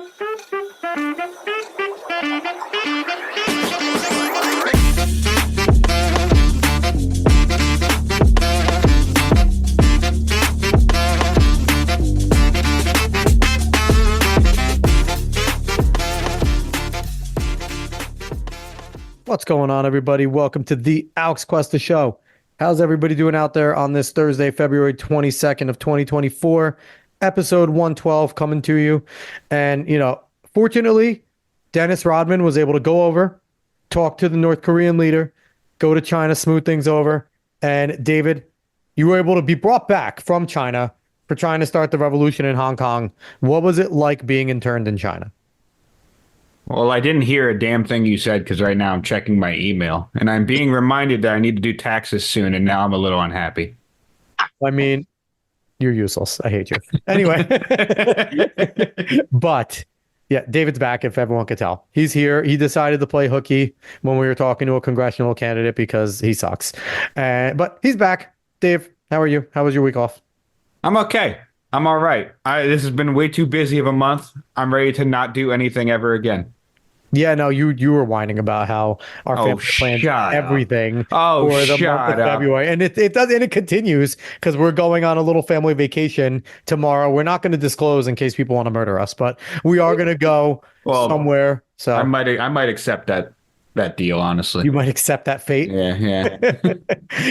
What's going on, everybody? Welcome to the Alex Cuesta Show. How's everybody doing out there on this Thursday, February 22nd of 2024? Episode 112 coming to you. And, fortunately, Dennis Rodman was able to go over, talk to the North Korean leader, go to China, smooth things over. And, David, you were able to be brought back from China for trying to start the revolution in Hong Kong. What was it like being interned in China? Well, I didn't hear a damn thing you said because right now I'm checking my email and I'm being reminded that I need to do taxes soon, and now I'm a little unhappy. I mean, you're useless. I hate you. Anyway, but yeah, David's back, if everyone could tell. He's here. He decided to play hooky when we were talking to a congressional candidate because he sucks. But he's back. Dave, how are you? How was your week off? I'm okay. I'm all right. This has been way too busy of a month. I'm ready to not do anything ever again. Yeah, no, you were whining about how our family plans everything for the month of February, and it does, and it continues because we're going on a little family vacation tomorrow. We're not going to disclose in case people want to murder us, but we are going to go somewhere. So I might accept that deal, honestly. You might accept that fate. Yeah.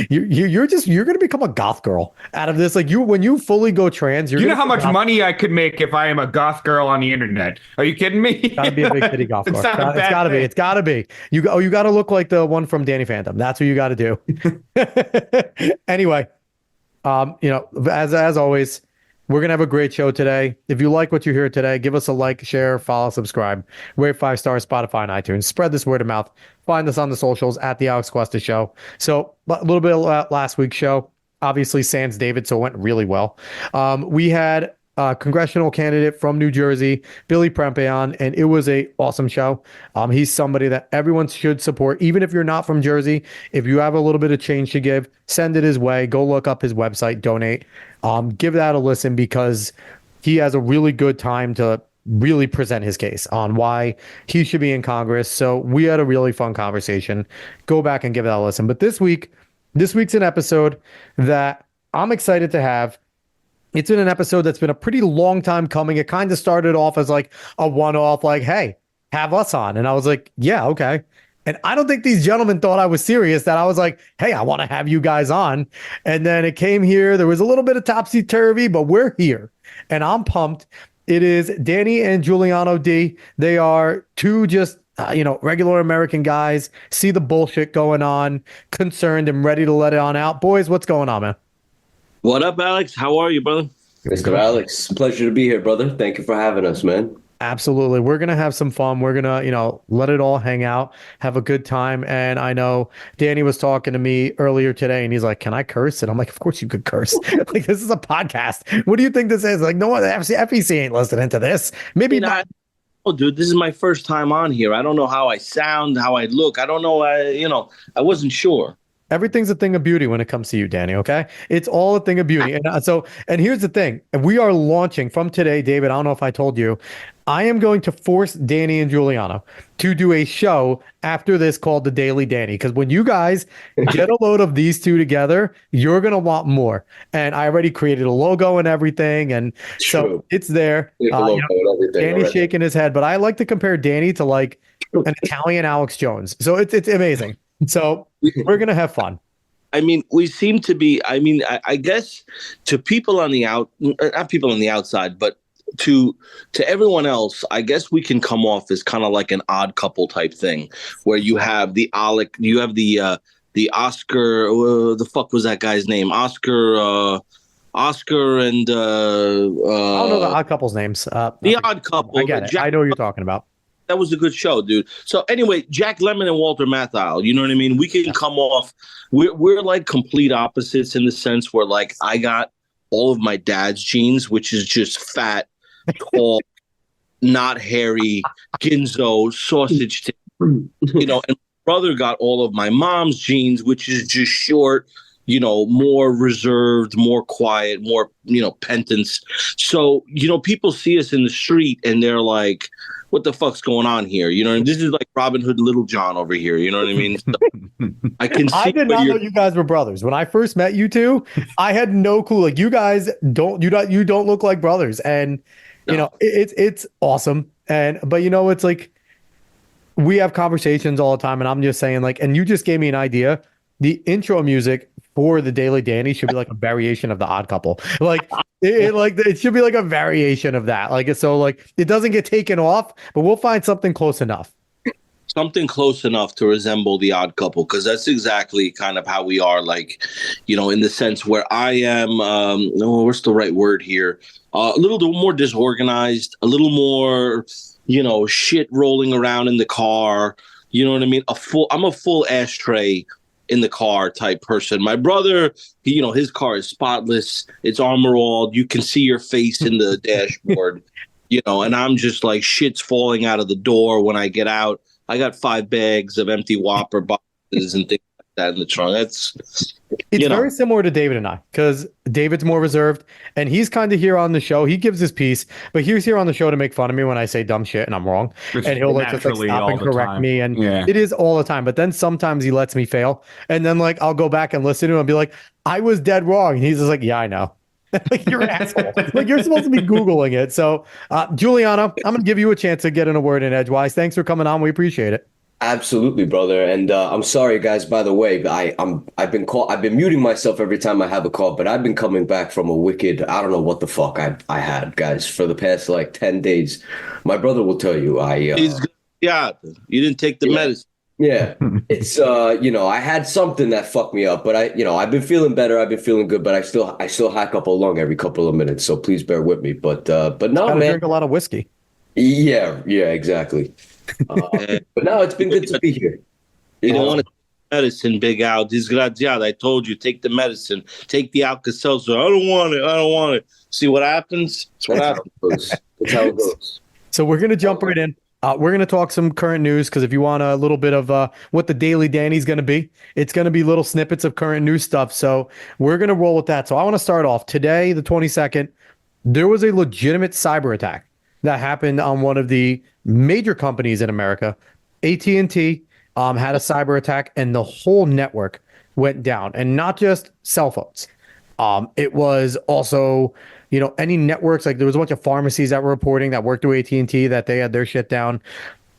you're going to become a goth girl out of this. Like when you fully go trans, you know how much money I could make if I am a goth girl on the internet. Are you kidding me? It's gotta be a big city goth girl. It's gotta be. You gotta look like the one from Danny Phantom. That's what you gotta do. Anyway, as always, we're going to have a great show today. If you like what you hear today, give us a like, share, follow, subscribe, rate 5 stars, Spotify, and iTunes. Spread this word of mouth. Find us on the socials at the Alex Cuesta Show. So a little bit of last week's show. Obviously, sans David, so it went really well. We had a congressional candidate from New Jersey, Billy Prempe, on, and it was a awesome show. He's somebody that everyone should support, even if you're not from Jersey. If you have a little bit of change to give, send it his way. Go look up his website, donate. Give that a listen because he has a really good time to really present his case on why he should be in Congress. So we had a really fun conversation. Go back and give that a listen. But this week's an episode that I'm excited to have. It's been an episode that's been a pretty long time coming. It kind of started off as like a one-off, like, hey, have us on. And I was like, yeah, okay. And I don't think these gentlemen thought I was serious, that I was like, hey, I want to have you guys on. And then it came here. There was a little bit of topsy-turvy, but we're here. And I'm pumped. It is Danny and Giuliano D. They are two just, regular American guys, see the bullshit going on, concerned and ready to let it on out. Boys, what's going on, man? What up, Alex? How are you, brother? Mr. Alex, pleasure to be here, brother. Thank you for having us, man. Absolutely. We're going to have some fun. We're going to, let it all hang out, have a good time. And I know Danny was talking to me earlier today and he's like, can I curse? And I'm like, of course you could curse. Like, this is a podcast. What do you think this is? Like, no one, FEC ain't listening to this. Maybe not. Oh, dude, this is my first time on here. I don't know how I sound, how I look. I don't know. I wasn't sure. Everything's a thing of beauty when it comes to you, Danny, okay? It's all a thing of beauty. And here's the thing. We are launching from today, David, I don't know if I told you, I am going to force Danny and Giuliano to do a show after this called The Daily Danny. Because when you guys get a load of these two together, you're going to want more. And I already created a logo and everything. And so it's there. Danny's shaking his head. But I like to compare Danny to like an Italian Alex Jones. So it's amazing. So we're going to have fun. I mean, we seem to be, I guess to people on the not people on the outside, but to everyone else, I guess we can come off as kind of like an odd couple type thing where you have the Oscar, the fuck was that guy's name? Oscar and I don't know the odd couple's names. The odd couple. I get it. I know what you're talking about. That was a good show, dude. So anyway, Jack Lemmon and Walter Matthau, you know what I mean? We can come off. We're like complete opposites in the sense where like I got all of my dad's genes, which is just fat, tall, not hairy, ginzo, sausage tip, and my brother got all of my mom's genes, which is just short, more reserved, more quiet, more, penitence. So, people see us in the street and they're like, what the fuck's going on here? This is like Robin Hood Little John over here. You know what I mean? So I can see. I did not know you guys were brothers. When I first met you two, I had no clue. Like, you guys don't look like brothers. And, it's awesome. But it's like, we have conversations all the time, and I'm just saying, like, and you just gave me an idea. The intro music for the Daily Danny should be like a variation of the Odd Couple. Like it should be like a variation of that. Like, so like it doesn't get taken off, but we'll find something close enough. Something close enough to resemble the Odd Couple, because that's exactly kind of how we are. Like, in the sense where I am. What's the right word here? A little more disorganized, a little more, shit rolling around in the car. You know what I mean? I'm a full ashtray in the car type person. My brother, his car is spotless. It's armor-all. You can see your face in the dashboard, and I'm just like, shit's falling out of the door when I get out. I got 5 bags of empty Whopper boxes and things like that in the trunk. It's very similar to David and I, because David's more reserved and he's kind of here on the show. He gives his piece, but he's here on the show to make fun of me when I say dumb shit and I'm wrong. And he'll just like stop and correct me. And it is all the time. But then sometimes he lets me fail. And then like I'll go back and listen to him and be like, I was dead wrong. And he's just like, yeah, I know. Like, you're an asshole. Like, you're supposed to be Googling it. So, Giuliano, I'm going to give you a chance to get in a word in edgewise. Thanks for coming on. We appreciate it. Absolutely, brother. And I'm sorry, guys, by the way, I've been muting myself every time I have a call, but I've been coming back from a wicked, I don't know what the fuck I had, guys, for the past like 10 days. My brother will tell you, you didn't take the medicine. Yeah, it's I had something that fucked me up, but I've been feeling better. I've been feeling good, but I still hack up a lung every couple of minutes. So please bear with me. But no, man, drink a lot of whiskey. Yeah, exactly. But no, it's been good to be here. You don't want to take medicine, Big Al. Disgraziato. I told you, take the medicine. Take the Alka-Seltzer. I don't want it. See what happens? That's what happens. That's how it goes. So we're gonna jump right in. We're going to talk some current news, because if you want a little bit of what the Daily Danny's going to be, it's going to be little snippets of current news stuff. So we're going to roll with that. So I want to start off today, the 22nd. There was a legitimate cyber attack that happened on one of the major companies in America. AT&T had a cyber attack, and the whole network went down, and not just cell phones. It was also, any networks, like there was a bunch of pharmacies that were reporting that worked through AT&T that they had their shit down.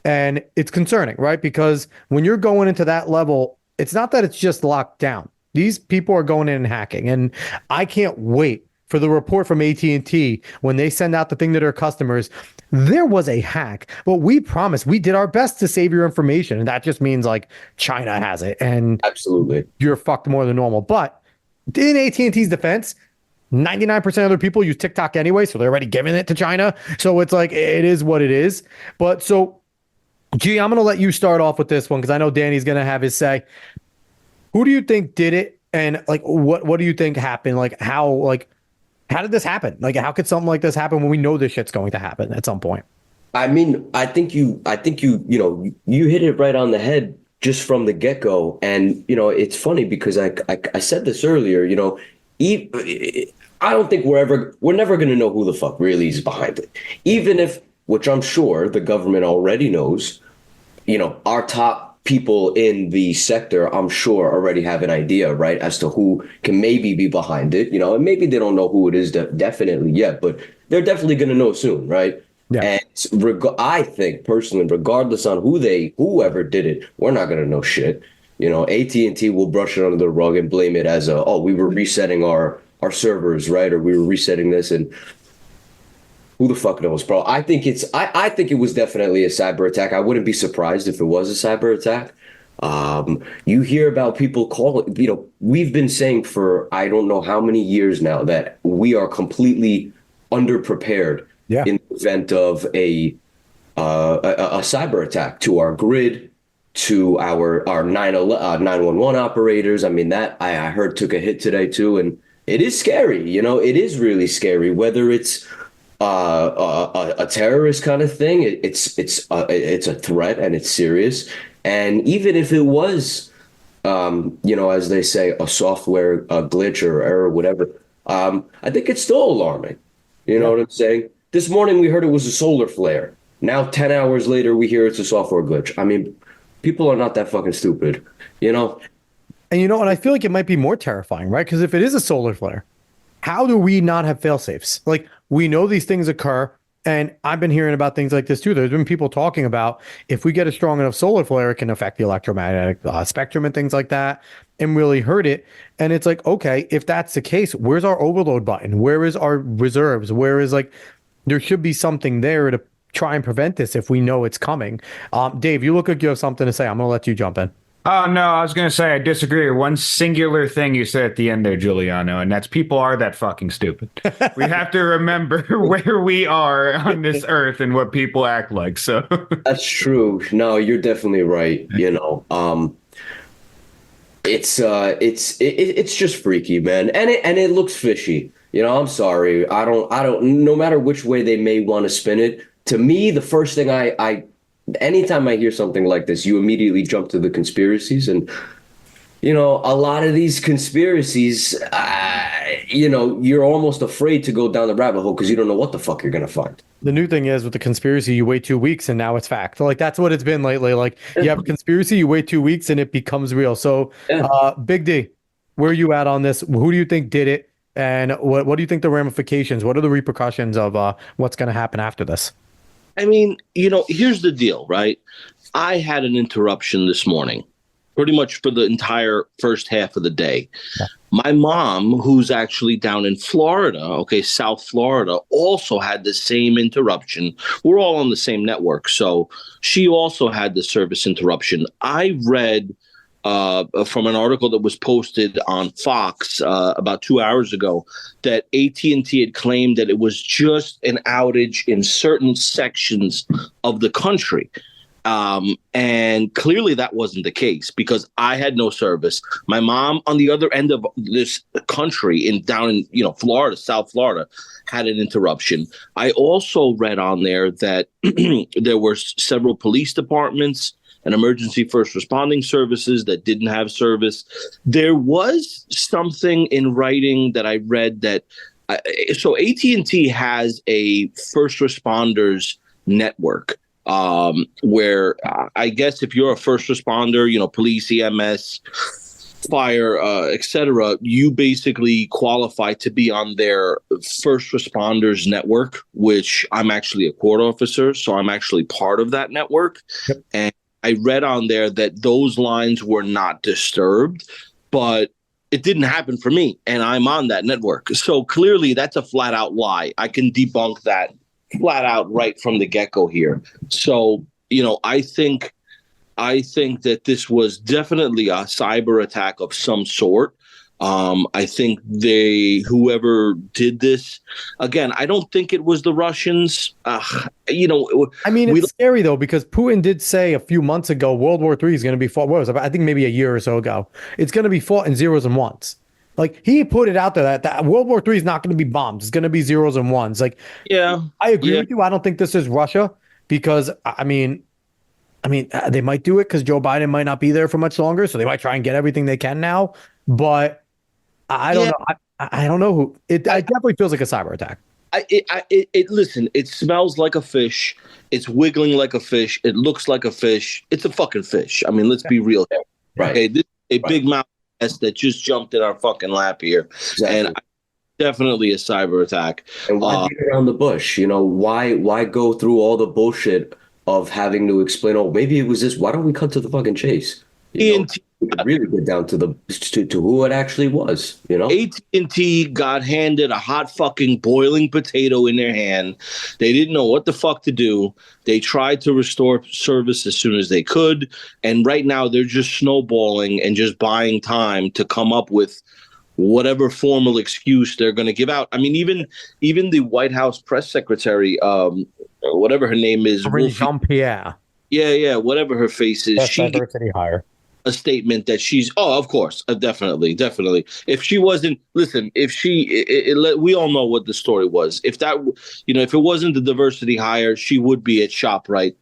And it's concerning, right? Because when you're going into that level, it's not that it's just locked down. These people are going in and hacking. And I can't wait for the report from AT&T when they send out the thing to their customers. There was a hack, but we promised, we did our best to save your information. And that just means like China has it. And absolutely, you're fucked more than normal. But in AT&T's defense, 99% of their people use TikTok anyway, so they're already giving it to China. So it's like, it is what it is. But so, G, I'm going to let you start off with this one, because I know Danny's going to have his say. Who do you think did it? And like, what do you think happened? Like, how did this happen? Like, how could something like this happen when we know this shit's going to happen at some point? I mean, I think you hit it right on the head just from the get-go. And, it's funny because I said this earlier, I don't think we're never going to know who the fuck really is behind it. Even if, which I'm sure the government already knows, our top people in the sector, I'm sure already have an idea, right, as to who can maybe be behind it, and maybe they don't know who it is definitely yet, but they're definitely going to know soon, right? Yeah. And I think personally, regardless on whoever did it, we're not going to know shit. AT&T will brush it under the rug and blame it as we were resetting our servers, right? Or we were resetting this, and who the fuck knows, bro? I think it was definitely a cyber attack. I wouldn't be surprised if it was a cyber attack. You hear about people we've been saying for I don't know how many years now that we are completely underprepared in the event of a cyber attack to our grid, to our 911 operators. I mean, that I heard took a hit today too. And it is scary. It is really scary, whether it's a terrorist kind of thing. It's a threat and it's serious. And even if it was as they say, a software glitch or error, whatever. I think it's still alarming. You know what I'm saying? This morning we heard it was a solar flare. Now, 10 hours later, we hear it's a software glitch. I mean, people are not that fucking stupid, you know? And I feel like it might be more terrifying, right? Because if it is a solar flare, how do we not have fail safes? Like, we know these things occur. And I've been hearing about things like this too. There's been people talking about if we get a strong enough solar flare, it can affect the electromagnetic spectrum and things like that and really hurt it. And it's like, okay, if that's the case, where's our overload button? Where is our reserves? Where is there should be something there to try and prevent this if we know it's coming. Dave, you look like you have something to say. I'm going to let you jump in. Oh, no, I was going to say I disagree with one singular thing you said at the end there, Giuliano, and that's people are that fucking stupid. We have to remember where we are on this earth and what people act like. So That's true. No, you're definitely right. It's just freaky, man, and it looks fishy. I'm sorry. I don't. No matter which way they may want to spin it, to me, the first thing anytime I hear something like this, you immediately jump to the conspiracies. And, a lot of these conspiracies, you're almost afraid to go down the rabbit hole because you don't know what the fuck you're going to find. The new thing is with the conspiracy, you wait 2 weeks and now it's fact. Like, that's what it's been lately. Like, you have a conspiracy, you wait 2 weeks and it becomes real. So, Big D, where are you at on this? Who do you think did it? And what do you think the ramifications? What are the repercussions of what's going to happen after this? I mean, here's the deal, right? I had an interruption this morning, pretty much for the entire first half of the day. Yeah. My mom, who's actually down in Florida, South Florida, also had the same interruption. We're all on the same network, so she also had the service interruption. I read from an article that was posted on Fox about 2 hours ago that AT&T had claimed that it was just an outage in certain sections of the country. And clearly that wasn't the case because I had no service. My mom on the other end of this country down in Florida, South Florida, had an interruption. I also read on there that there were several police departments and emergency first responding services that didn't have service. There was something in writing that I read that so AT&T has a first responders network where I guess if you're a first responder, police, EMS, fire, etc., you basically qualify to be on their first responders network, which I'm actually a court officer, so I'm actually part of that network. Yep. And I read on there that those lines were not disturbed, but it didn't happen for me, and I'm on that network. So clearly that's a flat out lie. I can debunk that flat out right from the get-go here. So, I think that this was definitely a cyber attack of some sort. I think whoever did this, again, I don't think it was the Russians. I mean, it's scary though, because Putin did say a few months ago, World War III is going to be fought. What was it? I think maybe a year or so ago. It's going to be fought in zeros and ones. Like, he put it out there that World War III is not going to be bombs. It's going to be zeros and ones. Like, yeah, I agree with you. I don't think this is Russia because I mean, they might do it because Joe Biden might not be there for much longer, so they might try and get everything they can now. But I don't know. I don't know who. It definitely feels like a cyber attack. Listen, it smells like a fish. It's wiggling like a fish. It looks like a fish. It's a fucking fish. I mean, let's be real here. Right. Okay, this is a big mouth that just jumped in our fucking lap here. Exactly. And definitely a cyber attack. And why beat around the bush? Why go through all the bullshit of having to explain, maybe it was this. Why don't we cut to the fucking chase? Really get down to who it actually was. AT&T got handed a hot fucking boiling potato in their hand. They didn't know what the fuck to do. They tried to restore service as soon as they could, and right now they're just snowballing and just buying time to come up with whatever formal excuse they're going to give out. I mean, even the White House press secretary, whatever her name is, Jean-Pierre. Yeah, whatever her face is, she diversity hire. A statement that she's of course, definitely. If she wasn't, listen, if we all know what the story was. If that, if it wasn't the diversity hire, she would be at ShopRite,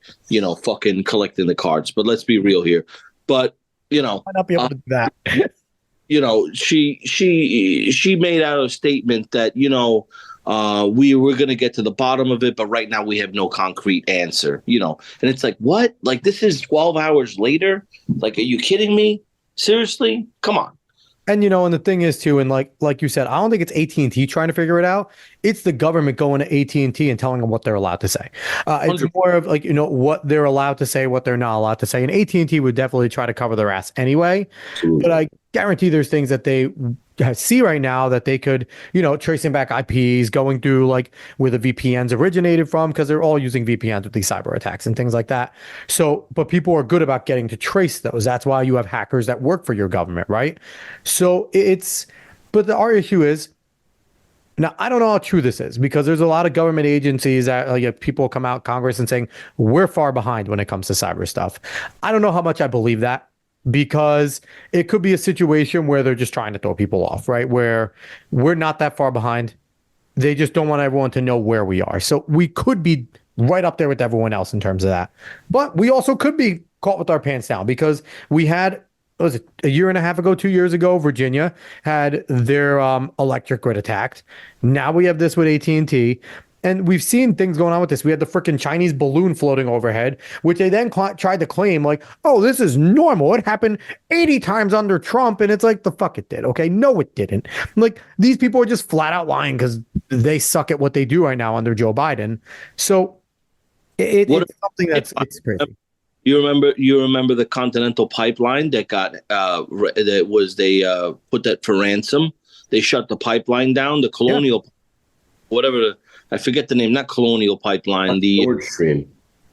fucking collecting the cards. But let's be real here. But You know, Might not be able to do that. she made out a statement that we were going to get to the bottom of it, but right now we have no concrete answer. And it's like, what? Like, this is 12 hours later. Like, are you kidding me? Seriously? Come on. And and the thing is too, and like you said, I don't think it's AT&T trying to figure it out. It's the government going to AT&T and telling them what they're allowed to say. It's more of like what they're allowed to say, what they're not allowed to say. And AT&T would definitely try to cover their ass anyway. Absolutely. But I guarantee there's things that they see right now that they could, tracing back IPs, going through like where the VPNs originated from, because they're all using VPNs with these cyber attacks and things like that. So, but people are good about getting to trace those. That's why you have hackers that work for your government, right? So but our issue is, now, I don't know how true this is, because there's a lot of government agencies that people come out Congress and saying we're far behind when it comes to cyber stuff. I don't know how much I believe that, because it could be a situation where they're just trying to throw people off, right? Where we're not that far behind. They just don't want everyone to know where we are. So we could be right up there with everyone else in terms of that. But we also could be caught with our pants down, because we had, what was it, a year and a half ago, 2 years ago, Virginia had their electric grid attacked. Now we have this with AT&T. And we've seen things going on with this. We had the freaking Chinese balloon floating overhead, which they then tried to claim like, oh, this is normal. It happened 80 times under Trump. And it's like, the fuck it did. Okay. No, it didn't. Like, these people are just flat out lying because they suck at what they do right now under Joe Biden. So it's something it's crazy. You remember the Continental Pipeline that got they put that for ransom. They shut the pipeline down, the Colonial, I forget the name, not Colonial Pipeline. The Nord Stream.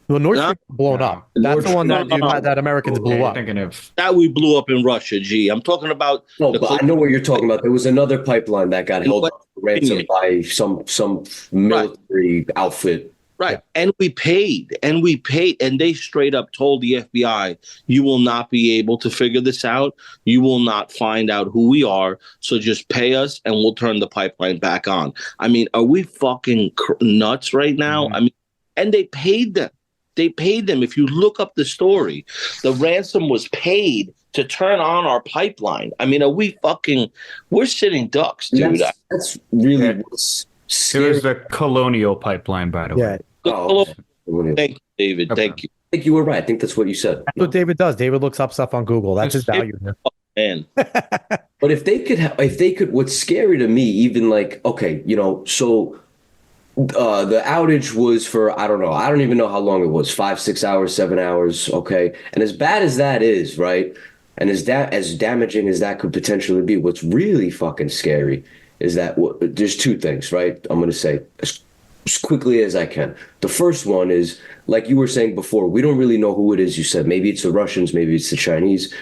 Well, Nord Stream blown up. That's the one that Americans blew up. Thinking of that we blew up in Russia. Gee, I'm talking about. No, but I know what you're talking about. There was another pipeline that got held up for ransom by some military outfit. Right. And we paid, and they straight up told the FBI, you will not be able to figure this out. You will not find out who we are. So just pay us and we'll turn the pipeline back on. I mean, are we fucking nuts right now? Mm-hmm. I mean, and they paid them. If you look up the story, the ransom was paid to turn on our pipeline. I mean, we're sitting ducks, dude. That's really scary. It was the Colonial Pipeline, by the way. Yeah. Thank you, David. Okay. Thank you. I think you were right. I think that's what you said. That's what David does. David looks up stuff on Google. That's his value here. Man. But if they could, what's scary to me, even like, okay, so the outage was for, I don't know, I don't even know how long it was, 5, 6 hours, 7 hours. Okay. And as bad as that is, right. And as damaging as that could potentially be, what's really fucking scary is that there's two things, right? I'm going to say as quickly as I can. The first one is, like you were saying before, we don't really know who it is. You said maybe it's the Russians, maybe it's the Chinese.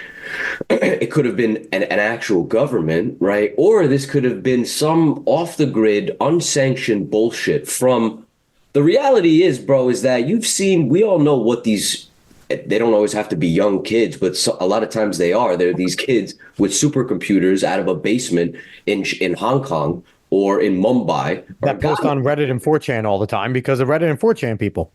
It could have been an actual government, right? Or this could have been some off the grid, unsanctioned bullshit from. The reality is, bro, is that we all know what these. They don't always have to be young kids, but a lot of times they are. They're these kids with supercomputers out of a basement in Hong Kong or in Mumbai. That post on Reddit and 4chan all the time because of Reddit and 4chan people.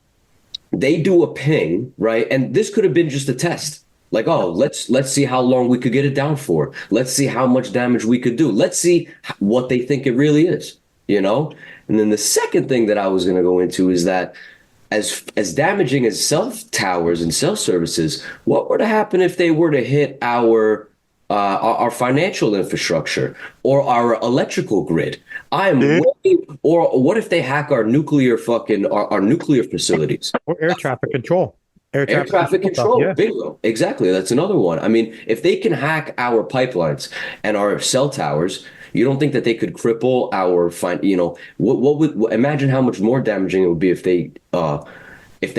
They do a ping, right? And this could have been just a test. Like, oh, let's see how long we could get it down for. Let's see how much damage we could do. Let's see what they think it really is, And then the second thing that I was going to go into is that as damaging as cell towers and cell services, what were to happen if they were to hit our financial infrastructure or our electrical grid? Or what if they hack our nuclear facilities? Or air traffic control. Air traffic control. Yeah. Bingo. Exactly. That's another one. I mean, if they can hack our pipelines and our cell towers, you don't think that they could cripple our imagine how much more damaging it would be if they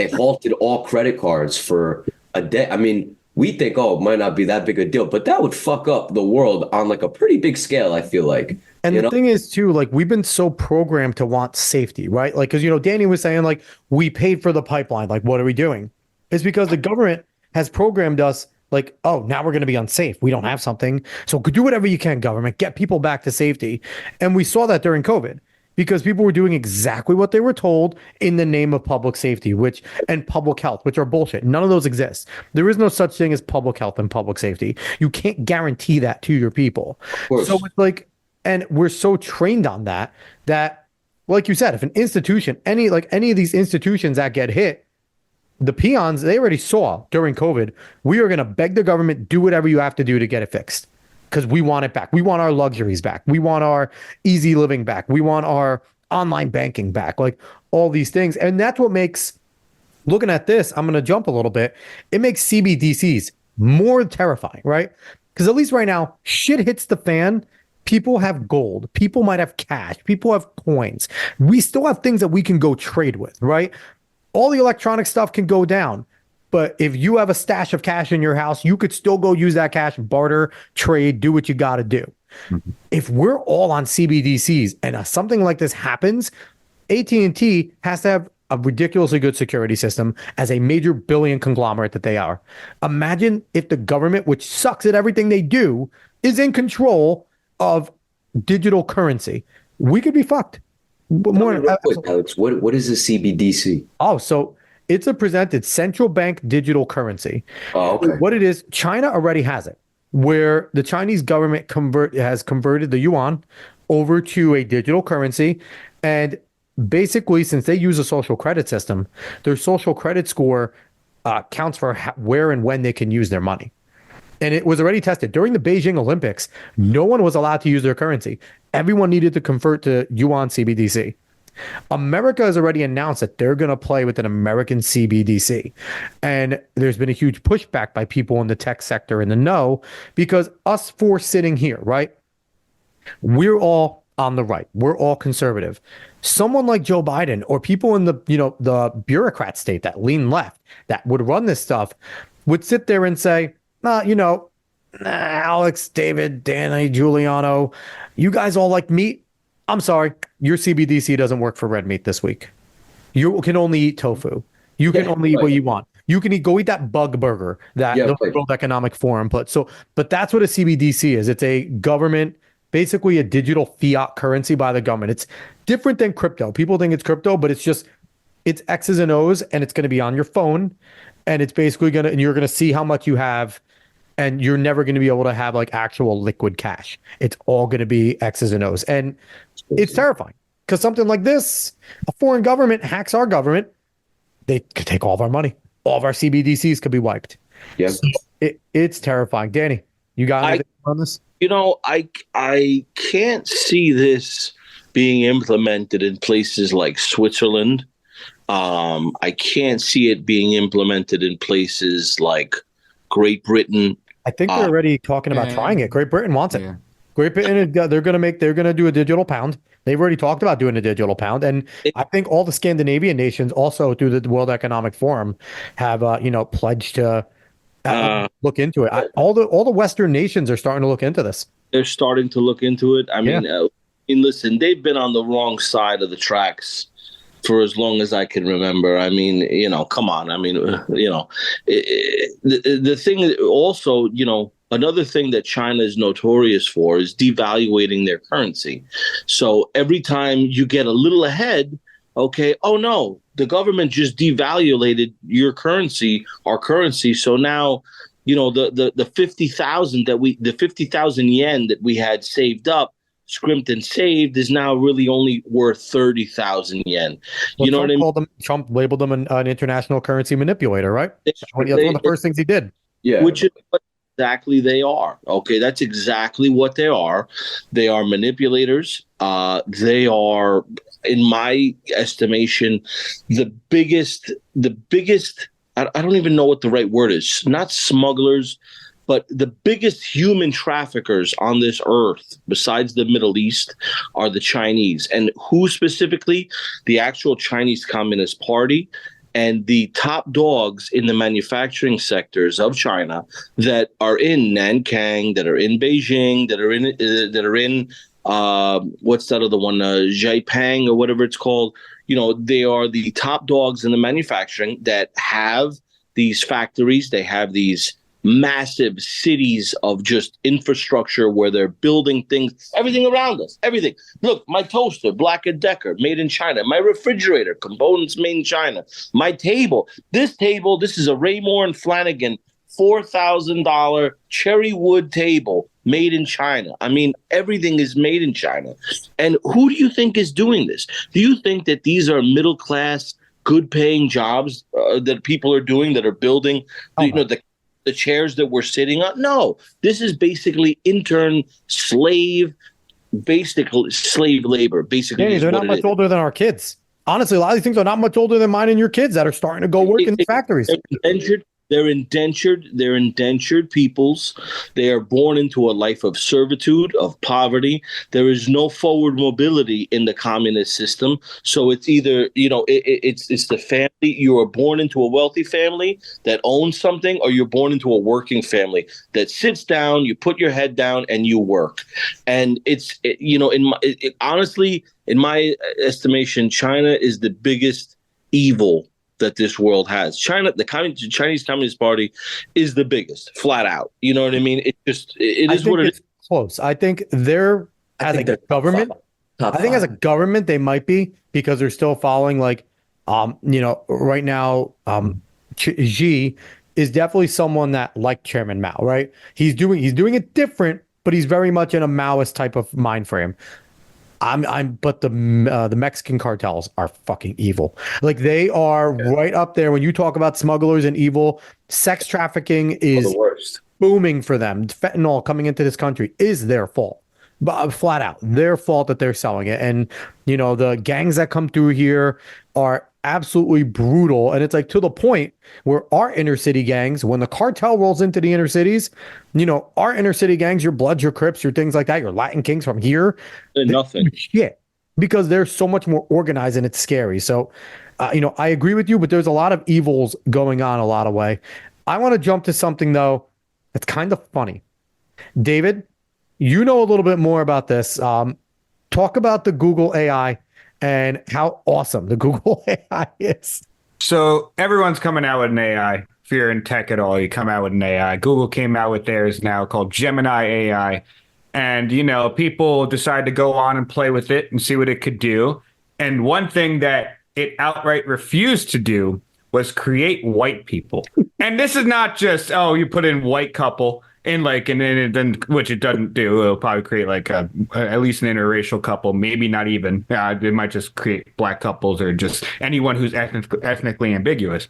halted all credit cards for a day. I mean, we think, it might not be that big a deal, but that would fuck up the world on like a pretty big scale, I feel like. And the thing is too, like, we've been so programmed to want safety, right? Like, because, Danny was saying, like, we paid for the pipeline. Like, what are we doing? It's because the government has programmed us like, oh, now we're going to be unsafe. We don't have something. So do whatever you can, government. Get people back to safety. And we saw that during COVID because people were doing exactly what they were told in the name of public safety, and public health, which are bullshit. None of those exist. There is no such thing as public health and public safety. You can't guarantee that to your people. So it's like, and we're so trained on that, like you said, if an institution, any of these institutions that get hit, the peons, they already saw during COVID, we are going to beg the government, do whatever you have to do to get it fixed. Because we want it back. We want our luxuries back. We want our easy living back. We want our online banking back. Like all these things. And that's what makes, looking at this, I'm going to jump a little bit. It makes CBDCs more terrifying, right? Because at least right now, shit hits the fan. People have gold. People might have cash. People have coins. We still have things that we can go trade with, right? All the electronic stuff can go down. But if you have a stash of cash in your house, you could still go use that cash, barter, trade, do what you got to do. Mm-hmm. If we're all on CBDCs and something like this happens, AT&T has to have a ridiculously good security system as a major billion conglomerate that they are. Imagine if the government, which sucks at everything they do, is in control of digital currency. We could be fucked. Alex, what is a CBDC? Oh, so it's a presented central bank digital currency. Oh, okay. What it is, China already has it, where the Chinese government has converted the yuan over to a digital currency. And basically, since they use a social credit system, their social credit score counts for where and when they can use their money. And it was already tested. During the Beijing Olympics, no one was allowed to use their currency. Everyone needed to convert to yuan CBDC. America has already announced that they're going to play with an American CBDC. And there's been a huge pushback by people in the tech sector in the know, because us four sitting here, right? We're all on the right. We're all conservative. Someone like Joe Biden or people in the bureaucrat state that lean left that would run this stuff would sit there and say, Alex, David, Danny, Giuliano, you guys all like meat. I'm sorry, your CBDC doesn't work for red meat this week. You can only eat tofu. You can only eat what you want. You can go eat that bug burger that the World Economic Forum put. But that's what a CBDC is. It's a government, basically a digital fiat currency by the government. It's different than crypto. People think it's crypto, but it's X's and O's, and it's going to be on your phone, and it's basically and you're going to see how much you have. And you're never going to be able to have like actual liquid cash. It's all going to be X's and O's. And it's terrifying because something like this, a foreign government hacks our government. They could take all of our money. All of our CBDCs could be wiped. Yeah. So it's terrifying. Danny, you got anything on this? I can't see this being implemented in places like Switzerland. I can't see it being implemented in places like Great Britain. I think they're already talking about trying it. Great Britain wants it. Yeah. Great Britain, they're going to do a digital pound. They've already talked about doing a digital pound. And I think all the Scandinavian nations also through the World Economic Forum have, pledged to look into it. All the Western nations are starting to look into this. They're starting to look into it. I mean, listen, they've been on the wrong side of the tracks for as long as I can remember. I mean, come on. I mean, the thing also, another thing that China is notorious for is devaluating their currency. So every time you get a little ahead, okay, oh no, the government just devaluated your currency, our currency. So now, the 50,000 yen that we had saved up, scrimped and saved, is now really only worth 30,000 yen. You know what I mean? Trump labeled them an international currency manipulator, right? That's one of the first things he did. Yeah. Which is what exactly they are. Okay, that's exactly what they are. They are manipulators. They are, in my estimation, the biggest, I don't even know what the right word is. Not smugglers, but the biggest human traffickers on this earth, besides the Middle East, are the Chinese. And who specifically? The actual Chinese Communist Party and the top dogs in the manufacturing sectors of China that are in Nanking, that are in Beijing, that are in what's that other one, Jaipang or whatever it's called. They are the top dogs in the manufacturing that have these factories. They have these massive cities of just infrastructure where they're building things, everything around us, everything. Look, my toaster, Black & Decker, made in China. My refrigerator, components made in China. My table, this is a Raymore and Flanagan $4,000 cherry wood table made in China. I mean, everything is made in China. And who do you think is doing this? Do you think that these are middle class, good paying jobs that people are doing, that are building, the chairs that we're sitting on? No, this is basically intern basically slave labor. Basically, Danny, they're not much older than our kids. Honestly, a lot of these things are not much older than mine and your kids that are starting to go work in factories. They're indentured peoples. They are born into a life of servitude, of poverty. There is no forward mobility in the communist system. So it's either, it's the family. You are born into a wealthy family that owns something, or you're born into a working family that sits down, you put your head down and you work. And honestly, in my estimation, China is the biggest evil that this world has. China, the Chinese Communist Party is the biggest, flat out. You know what I mean? It is what it is. Close. I think they're as a government. I think as a government they might be, because they're still following right now. Xi is definitely someone that liked Chairman Mao. Right? He's doing it different, but he's very much in a Maoist type of mind frame. But the Mexican cartels are fucking evil. Like, they are right up there. When you talk about smugglers and evil, sex trafficking is the worst. Booming for them. Fentanyl coming into this country is their fault, but flat out their fault that they're selling it. And the gangs that come through here are absolutely brutal. And it's like to the point where our inner city gangs, when the cartel rolls into the inner cities, our inner city gangs, your Bloods, your Crips, your things like that, your Latin Kings from here, nothing. Shit, because they're so much more organized and it's scary. So, I agree with you, but there's a lot of evils going on a lot of way. I want to jump to something though that's kind of funny. David, you know a little bit more about this. Talk about the Google AI and how awesome the Google AI is. So everyone's coming out with an AI. If you're in tech at all, you come out with an AI. Google came out with theirs now called Gemini AI. And, people decide to go on and play with it and see what it could do. And one thing that it outright refused to do was create white people. And this is not just, you put in white couple and then which it doesn't do. It'll probably create at least an interracial couple, maybe not even. It might just create black couples or just anyone who's ethnically ambiguous.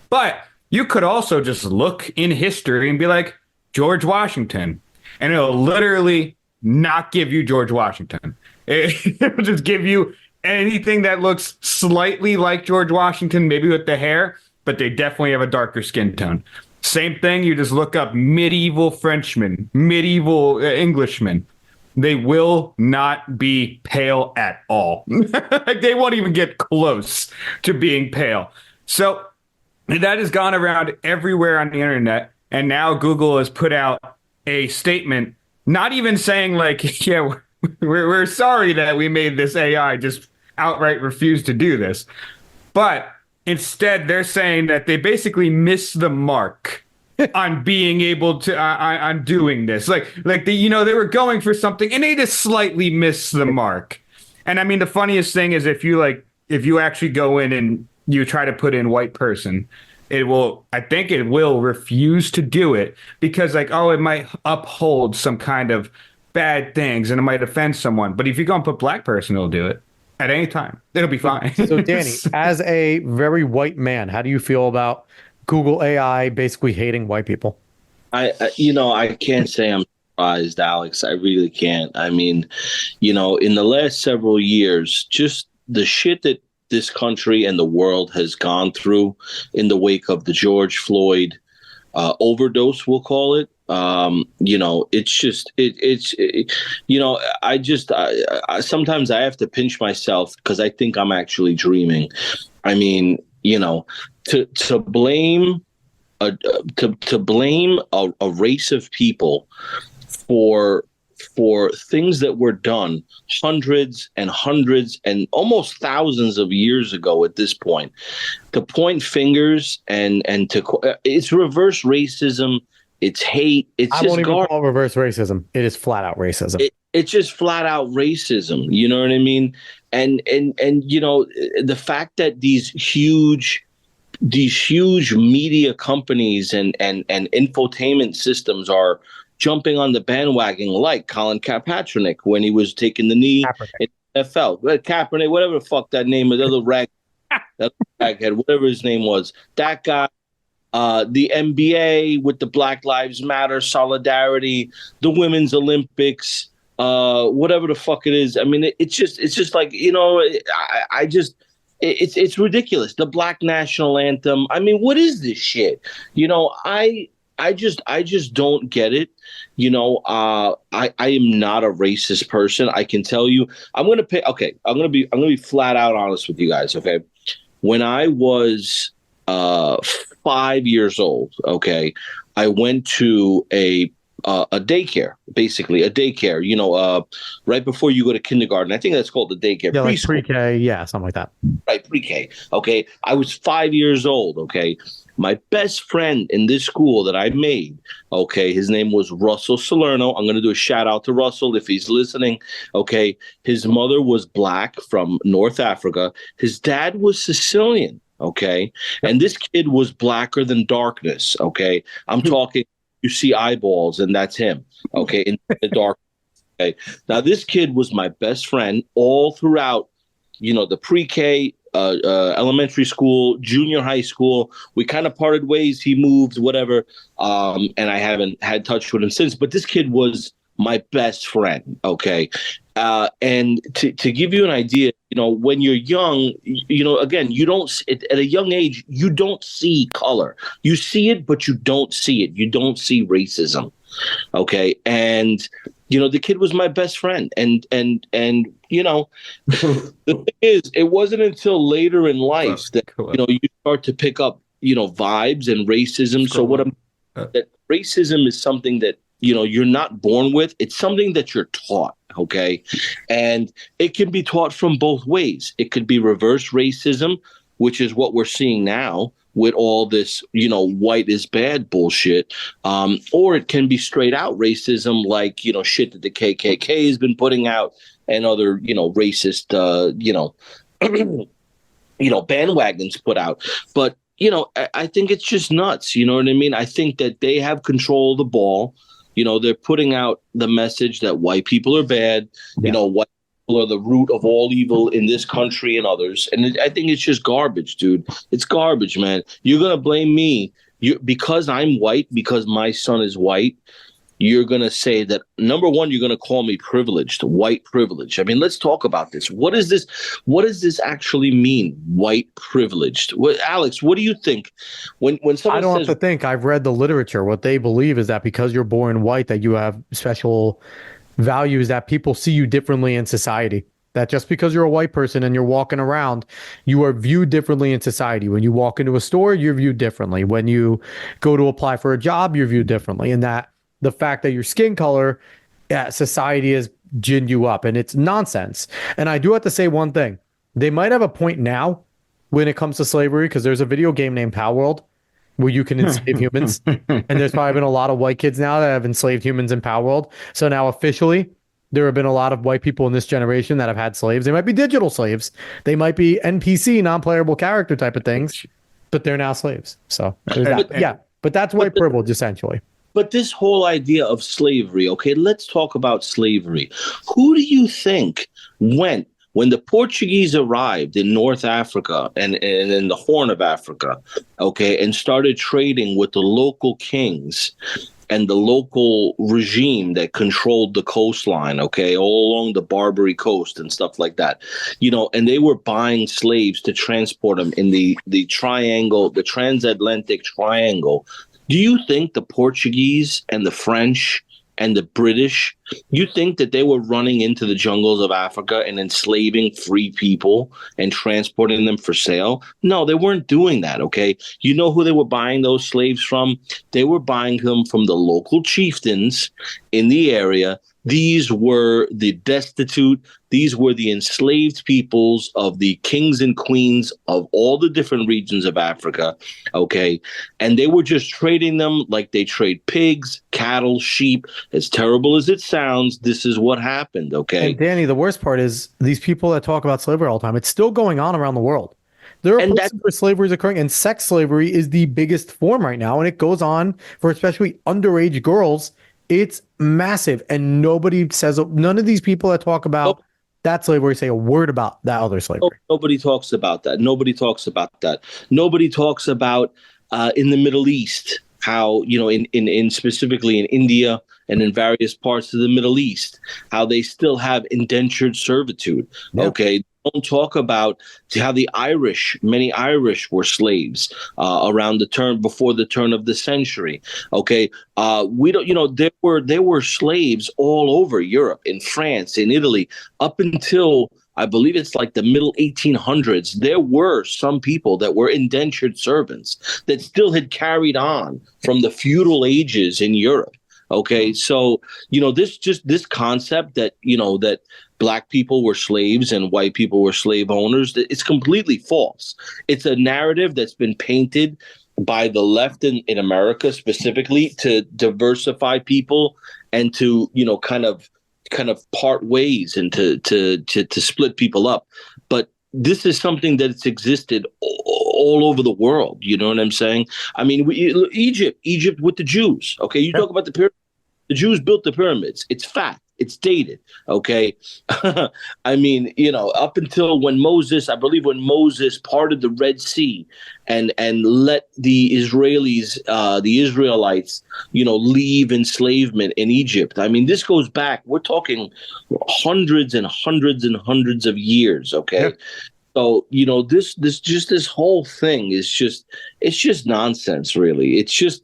But you could also just look in history and be like, George Washington, and it'll literally not give you George Washington. It'll just give you anything that looks slightly like George Washington, maybe with the hair, but they definitely have a darker skin tone. Same thing, you just look up medieval Frenchmen, medieval Englishmen. They will not be pale at all. They won't even get close to being pale. So that has gone around everywhere on the internet. And now Google has put out a statement, not even saying we're sorry that we made this AI just outright refuse to do this. But instead, they're saying that they basically missed the mark on being able to on doing this. They were going for something and they just slightly missed the mark. And I mean, the funniest thing is if you actually go in and you try to put in white person, it will refuse to do it because it might uphold some kind of bad things and it might offend someone. But if you go and put black person, it'll do it. At any time, it'll be fine. So, Danny, as a very white man, how do you feel about Google AI basically hating white people? I can't say I'm surprised, Alex. I really can't. I mean, in the last several years, just the shit that this country and the world has gone through in the wake of the George Floyd overdose, we'll call it. Sometimes I have to pinch myself because I think I'm actually dreaming. I mean, to blame a race of people for things that were done hundreds and almost thousands of years ago at this point, to point fingers and it's reverse racism it's hate. It's I just won't even garbage. call it reverse racism. It is flat out racism. It's just flat out racism. You know what I mean? And you know, the fact that these huge media companies and infotainment systems are jumping on the bandwagon, like Colin Kaepernick when he was taking the knee in the NFL. Kaepernick, whatever the fuck that name is, that raghead, whatever his name was, that guy. The NBA with the Black Lives Matter solidarity, the Women's Olympics, whatever the fuck it is. I mean, it's just like, you know, it's ridiculous. The Black National Anthem. I mean, what is this shit? You know, I just don't get it. You know, I am not a racist person. I can tell you. I'm gonna be flat out honest with you guys. Okay, when I was 5 years old, okay, I went to a daycare, basically a daycare, you know, right before you go to kindergarten. I think that's called the daycare. Yeah, like preschool. pre-K, yeah, something like that. Right, pre-K. Okay, I was 5 years old. Okay, my best friend in this school that I made. Okay, his name was Russell Salerno. I'm going to do a shout out to Russell if he's listening. Okay, his mother was Black from North Africa. His dad was Sicilian. Okay, and this kid was blacker than darkness. Okay, I'm talking. You see eyeballs, and that's him. Okay, in the dark. Okay, now this kid was my best friend all throughout. You know, the pre-K, elementary school, junior high school. We kind of parted ways. He moved, whatever, and I haven't had touch with him since. But this kid was my best friend. Okay, and to give you an idea, you know, when you're young, you know, again, you don't at a young age, you don't see color. You see it, but you don't see it. You don't see racism. Okay, and you know, the kid was my best friend, and you know, the thing is, it wasn't until later in life that you know you start to pick up, you know, vibes and racism. So that racism is something that, you know, you're not born with. It's something that you're taught. Okay. And it can be taught from both ways. It could be reverse racism, which is what we're seeing now with all this, you know, white is bad bullshit. Or it can be straight out racism, like, you know, shit that the KKK has been putting out and other, you know, racist, you know, bandwagons put out. But, you know, I think it's just nuts. You know what I mean? I think that they have control of the ball. You know, they're putting out the message that white people are bad. Yeah. You know, white people are the root of all evil in this country and others. And I think it's just garbage, dude. It's garbage, man. You're going to blame me because I'm white, because my son is white. You're going to say that, number one, you're going to call me privileged, white privilege. I mean, let's talk about this. What is this? What does this actually mean, white privileged? Alex, what do you think? When someone I don't says, have to think. I've read the literature. What they believe is that because you're born white, that you have special values, that people see you differently in society. That just because you're a white person and you're walking around, you are viewed differently in society. When you walk into a store, you're viewed differently. When you go to apply for a job, you're viewed differently. And that the fact that your skin color, society has ginned you up, and it's nonsense. And I do have to say one thing. They might have a point now when it comes to slavery, because there's a video game named Power World where you can enslave humans. And there's probably been a lot of white kids now that have enslaved humans in Power World. So now officially, there have been a lot of white people in this generation that have had slaves. They might be digital slaves. They might be NPC, non-playable character type of things, but they're now slaves. So there's that. Yeah, but that's white privilege, essentially. But this whole idea of slavery, okay, let's talk about slavery. Who do you think went when the Portuguese arrived in North Africa and in the Horn of Africa, okay, and started trading with the local kings and the local regime that controlled the coastline, okay, all along the Barbary coast and stuff like that, you know, and they were buying slaves to transport them in the triangle, the transatlantic triangle. Do you think the Portuguese and the French and the British You think that they were running into the jungles of Africa and enslaving free people and transporting them for sale? No, they weren't doing that, okay? You know who they were buying those slaves from? They were buying them from the local chieftains in the area. These were the destitute, these were the enslaved peoples of the kings and queens of all the different regions of Africa, okay? And they were just trading them like they trade pigs, cattle, sheep. As terrible as it sounds, this is what happened, okay? And Danny, the worst part is these people that talk about slavery all the time, it's still going on around the world. There are places where slavery is occurring, and sex slavery is the biggest form right now, and it goes on for especially underage girls. It's massive, and nobody says, none of these people that talk about that slavery say a word about that other slavery. Nobody talks about that. Nobody talks about that. Nobody talks about in the Middle East how, you know, in specifically in India and in various parts of the Middle East, how they still have indentured servitude. Yeah. Okay. Don't talk about how many Irish were slaves around before the turn of the century. Okay, we don't, you know, there were slaves all over Europe, in France, in Italy, up until I believe it's like the middle 1800s. There were some people that were indentured servants that still had carried on from the feudal ages in Europe. Okay, so, you know, this concept that, you know, that black people were slaves and white people were slave owners, it's completely false. It's a narrative that's been painted by the left in America specifically to diversify people and to, you know, kind of part ways and to split people up. But this is something that's existed all over the world. You know what I'm saying? I mean, Egypt with the Jews. Okay, you talk about the pyramids. The Jews built the pyramids. It's fact. It's dated. Okay. I mean, you know, up until when Moses parted the Red Sea and let the Israelites, you know, leave enslavement in Egypt. I mean, this goes back, we're talking hundreds and hundreds and hundreds of years. Okay. Yeah. So, you know, this whole thing is just nonsense, really. It's just,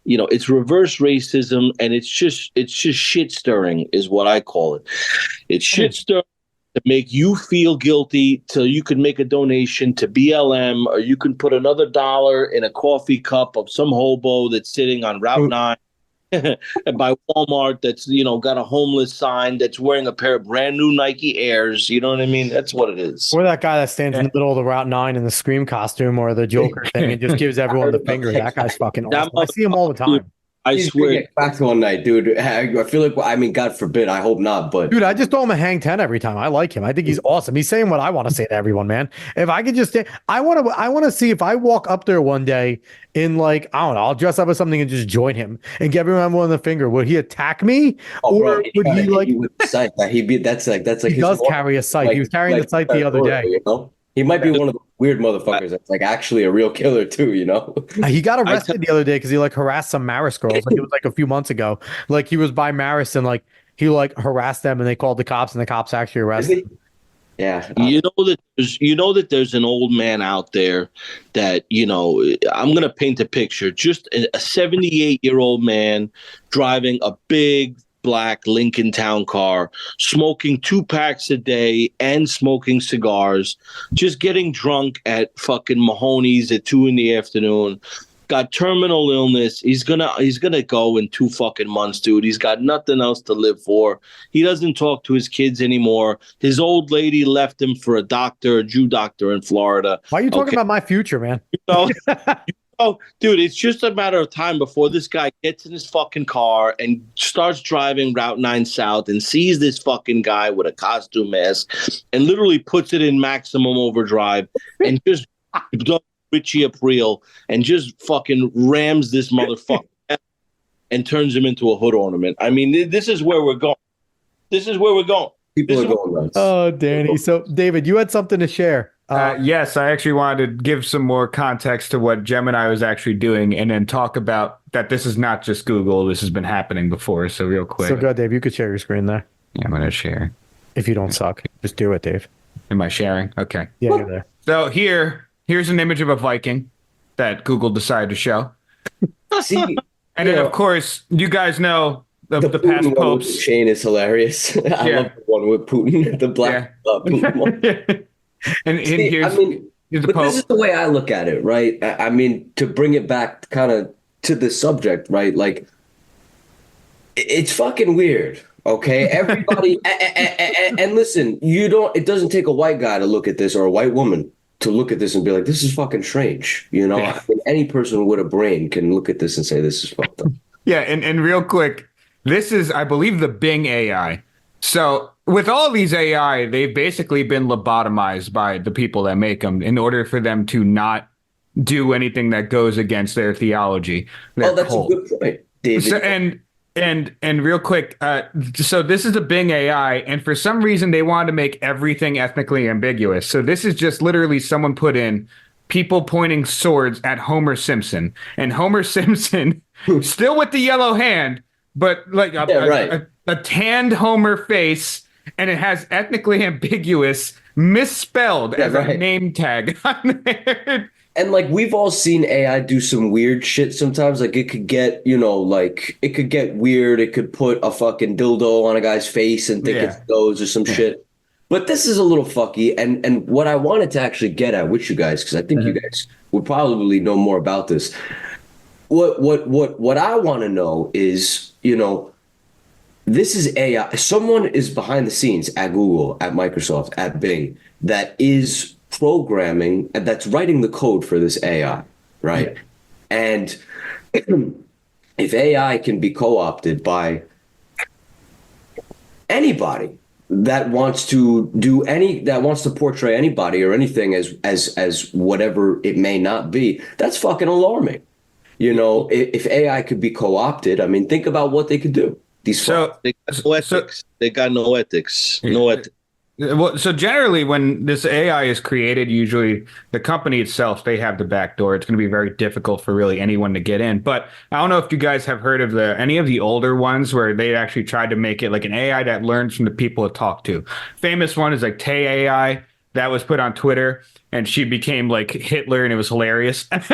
you know, it's reverse racism, and it's just shit stirring is what I call it. It's shit stirring to make you feel guilty till you can make a donation to BLM, or you can put another $1 in a coffee cup of some hobo that's sitting on Route 9 by Walmart that's, you know, got a homeless sign that's wearing a pair of brand new Nike Airs. You know what I mean? That's what it is. Or that guy that stands in the middle of the Route 9 in the Scream costume or the Joker thing and just gives everyone the finger. That guy's fucking awesome. I see him all the time. I swear. Back one night, dude. I feel like, I mean, God forbid, I hope not, but dude, I just throw him a hang 10 every time. I like him. I think he's awesome. He's saying what I want to say to everyone, man. If I could just, I want to see if I walk up there one day in, like, I don't know, I'll dress up as something and just join him and give everyone the finger. Would he attack me? Or would he like with the scythe? That's like he does carry a scythe. He was carrying the scythe the other day. You know? He might be one of the weird motherfuckers that's like actually a real killer too, you know? He got arrested the other day because he like harassed some Marist girls. Like, it was like a few months ago. Like, he was by Marist and like he like harassed them, and they called the cops, and the cops actually arrested him. Yeah. You know that there's an old man out there that, you know, I'm gonna paint a picture. Just a 78-year-old man driving a big black Lincoln Town car, smoking 2 packs a day and smoking cigars, just getting drunk at fucking Mahoney's at 2 p.m. Got terminal illness. He's gonna go in 2 fucking months, dude. He's got nothing else to live for. He doesn't talk to his kids anymore. His old lady left him for a Jew doctor in Florida. Why are you talking about my future, man? You know, oh, dude, it's just a matter of time before this guy gets in his fucking car and starts driving Route 9 South and sees this fucking guy with a costume mask and literally puts it in maximum overdrive and just Richie April and just fucking rams this motherfucker and turns him into a hood ornament. I mean, this is where we're going. This is where we're going. People are going nuts. Oh, Danny. So, David, you had something to share. Yes, I actually wanted to give some more context to what Gemini was actually doing, and then talk about that this is not just Google. This has been happening before. So real quick. So go, Dave. You could share your screen there. Yeah, I'm going to share. If you don't suck, just do it, Dave. Am I sharing? Okay. Yeah, you're there. So here's an image of a Viking that Google decided to show. See, and then, of course, you guys know The past Putin one with the popes. chain is hilarious. I Yeah. love the one with Putin, the black Putin one. And See, here's the but this is Pope. the way I look at it, right? I mean, to bring it back kind of to the subject, right? Like, it's fucking weird. Okay, everybody, and listen, it doesn't take a white guy to look at this or a white woman to look at this and be like, this is fucking strange. You know, Yeah. I mean, any person with a brain can look at this and say, this is fucked up. Yeah, and real quick, this is, I believe, the Bing AI. So with all these AI, they've basically been lobotomized by the people that make them in order for them to not do anything that goes against their theology. Oh, that's a good point, David. So, and real quick, so this is a Bing AI, and for some reason they wanted to make everything ethnically ambiguous. So this is just literally someone put in people pointing swords at Homer Simpson, and Homer Simpson still with the yellow hand, but like a tanned Homer face, and it has ethnically ambiguous misspelled as a name tag on there. And like we've all seen AI do some weird shit sometimes. Like it could get, like it could get weird. It could put a fucking dildo on a guy's face and think it's those or some shit. But this is a little fucky. And what I wanted to actually get at with you guys, because I think you guys would probably know more about this. What I want to know is, this is AI. Someone is behind the scenes at Google, at Microsoft, at Bing that is programming and that's writing the code for this AI, right? Yeah. And if AI can be co-opted by anybody that wants to portray anybody or anything as whatever it may not be, that's fucking alarming. If AI could be co-opted, I mean, think about what they could do. They got no ethics. They got no ethics. No ethics. Well, so generally when this AI is created, usually the company itself, they have the back door. It's going to be very difficult for really anyone to get in. But I don't know if you guys have heard of any of the older ones where they actually tried to make it like an AI that learns from the people it talked to. Famous one is like Tay AI that was put on Twitter, and she became like Hitler, and it was hilarious. Like,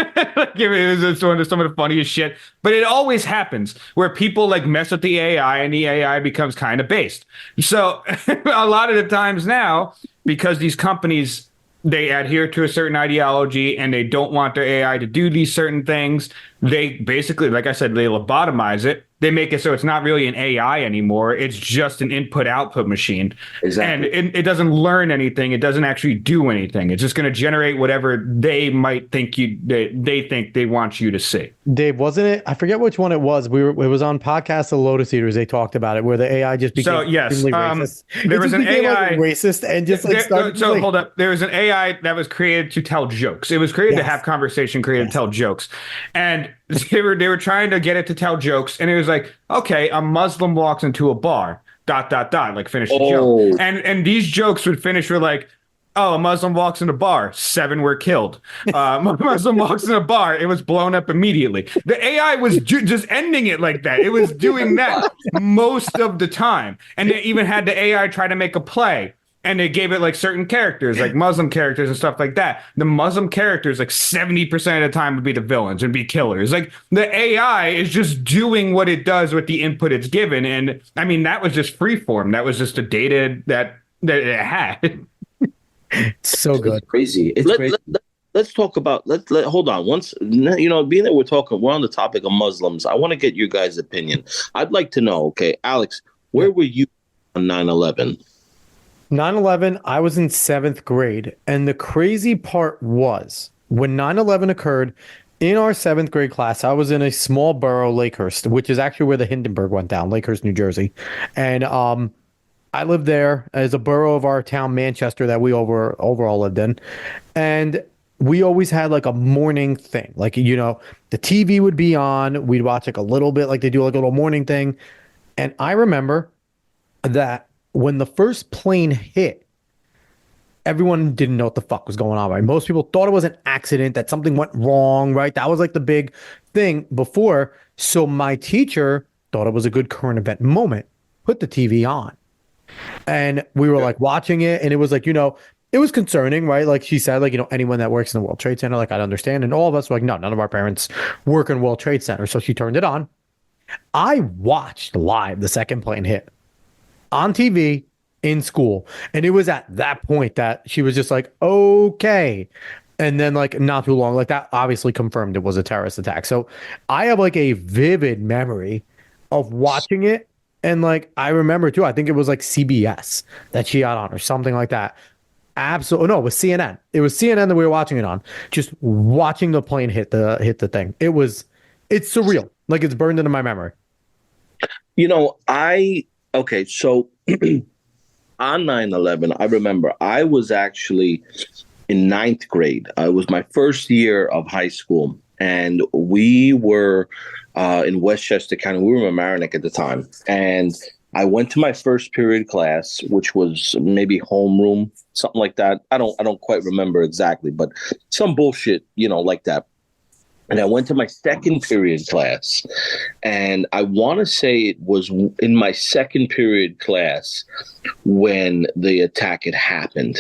it was some of the funniest shit. But it always happens where people like mess with the AI, and the AI becomes kind of based. So a lot of the times now, because these companies, they adhere to a certain ideology and they don't want their AI to do these certain things, they basically, like I said, they lobotomize it. They make it so it's not really an AI anymore. It's just an input-output machine. Exactly. And it doesn't learn anything. It doesn't actually do anything. It's just going to generate whatever they might think they think they want you to see. Dave, wasn't it? I forget which one it was. It was on podcast of Lotus Eaters. They talked about it where the AI just became racist. There was an AI racist and just like started. Hold up. There was an AI that was created to tell jokes. It was created to have conversation, created to tell jokes, and they were trying to get it to tell jokes, and it was like, okay, a Muslim walks into a bar, ... like finish the joke. And these jokes would finish with like, oh, a Muslim walks in a bar, 7 were killed. Muslim walks in a bar, it was blown up immediately. The AI was just ending it like that. It was doing that most of the time. And they even had the AI try to make a play. And they gave it like certain characters, like Muslim characters and stuff like that. The Muslim characters, like 70% of the time, would be the villains and be killers. Like the AI is just doing what it does with the input it's given. And I mean, that was just freeform. That was just the data that it had. So good. It's crazy. Let's talk about hold on. Once being that we're on the topic of Muslims, I want to get your guys' opinion. I'd like to know, okay, Alex, where were you on 9/11? 9/11, I was in 7th grade. And the crazy part was when 9/11 occurred in our 7th grade class, I was in a small borough, Lakehurst, which is actually where the Hindenburg went down, Lakehurst, New Jersey. And I lived there as a borough of our town, Manchester, that we overall lived in. And we always had like a morning thing. Like, the TV would be on. We'd watch like a little bit, like they do like a little morning thing. And I remember that when the first plane hit, everyone didn't know what the fuck was going on, right? Most people thought it was an accident, that something went wrong, right? That was like the big thing before. So my teacher thought it was a good current event moment, put the TV on. And we were like watching it, and it was like, it was concerning, right? Like she said, like, anyone that works in the World Trade Center, like I'd understand. And all of us were like, no, none of our parents work in World Trade Center. So she turned it on. I watched live the second plane hit on TV in school. And it was at that point that she was just like, okay. And then, like, not too long, like, that obviously confirmed it was a terrorist attack. So I have like a vivid memory of watching it. And like, I remember too, I think it was like CBS that she got on or something like that. Absolutely. No, it was CNN. It was CNN that we were watching it on. Just watching the plane hit the thing. It's surreal. Like, it's burned into my memory. You know, okay, so on 9/11, I remember I was actually in ninth grade. It was my first year of high school, and we were in Westchester County. We were in Mamaroneck at the time, and I went to my first period class, which was maybe homeroom, something like that. I don't quite remember exactly, but some bullshit, like that. And I went to my second period class, and I want to say it was in my second period class when the attack had happened.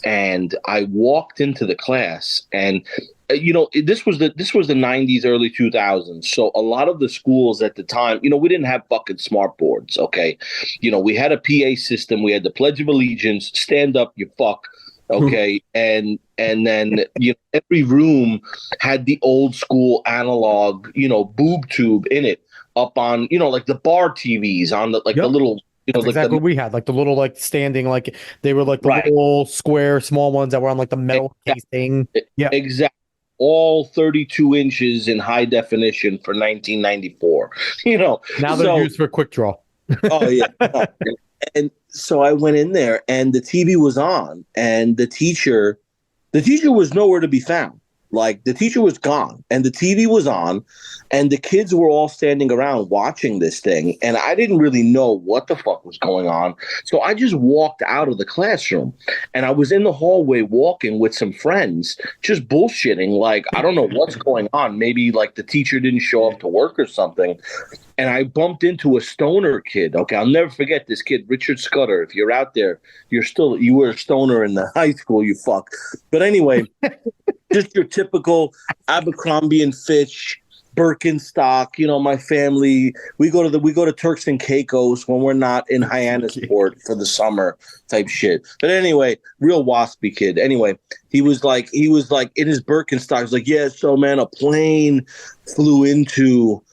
And I walked into the class, and this was the 90s, early 2000s. So a lot of the schools at the time, we didn't have fucking smart boards. Okay, we had a PA system. We had the Pledge of Allegiance, stand up, you fuck. Okay, and then every room had the old school analog boob tube in it up on like the bar TVs on the the little That's like exactly what we had, like the little like standing, like they were like the Right. little square small ones that were on like the metal casing. Yeah, exactly, all 32 inches in high definition for 1994. now they're used for quick draw. Oh yeah. And so I went in there, and the TV was on, and the teacher was nowhere to be found. Like, the teacher was gone, and the TV was on, and the kids were all standing around watching this thing, and I didn't really know what the fuck was going on. So I just walked out of the classroom, and I was in the hallway walking with some friends, just bullshitting. Like, I don't know what's going on. Maybe like the teacher didn't show up to work or something. And I bumped into a stoner kid. Okay, I'll never forget this kid, Richard Scudder. If you're out there, you were a stoner in the high school, you fuck. But anyway, just your typical Abercrombie and Fitch, Birkenstock. My family, we go to Turks and Caicos when we're not in Hyannisport for the summer type shit. But anyway, real waspy kid. Anyway, he was like in his Birkenstock. He was like, yeah, so man, a plane flew into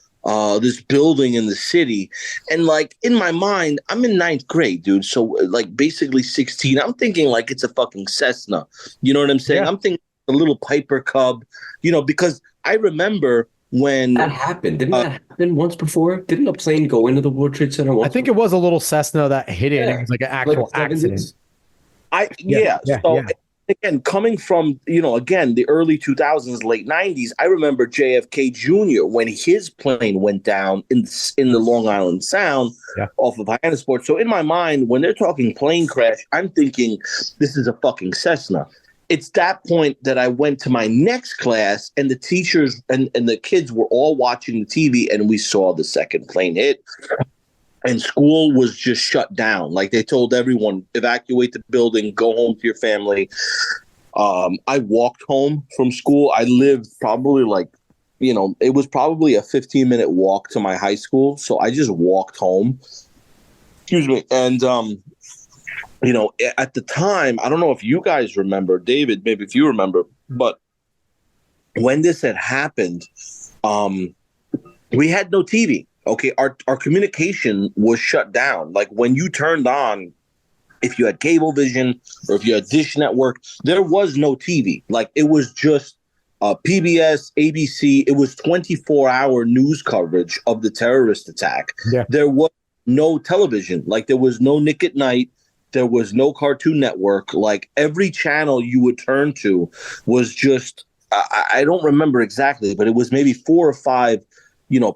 this building in the city. And like, in my mind, I'm in ninth grade, dude. So like basically 16. I'm thinking like it's a fucking Cessna. You know what I'm saying? Yeah. I'm thinking a little Piper Cub, because I remember when That happened. Didn't that happen once before? Didn't a plane go into the World Trade Center once? I think it was a little Cessna that hit it. And it was like an actual Like 70s? accident. So again, coming from, again, the early 2000s, late 90s, I remember JFK Jr. when his plane went down in the Long Island Sound off of Hyannisport. So in my mind, when they're talking plane crash, I'm thinking this is a fucking Cessna. It's that point that I went to my next class, and the teachers and the kids were all watching the TV, and we saw the second plane hit. And school was just shut down. Like, they told everyone, evacuate the building, go home to your family. I walked home from school. I lived probably it was probably a 15-minute walk to my high school. So I just walked home. Excuse me. And, at the time, I don't know if you guys remember, David, maybe if you remember, but when this had happened, we had no TV. Okay, our communication was shut down. Like, when you turned on, if you had Cablevision or if you had Dish Network, there was no TV. Like, it was just PBS, ABC. It was 24-hour news coverage of the terrorist attack. Yeah. There was no television. Like, there was no Nick at Night. There was no Cartoon Network. Like, every channel you would turn to was just, I don't remember exactly, but it was maybe 4 or 5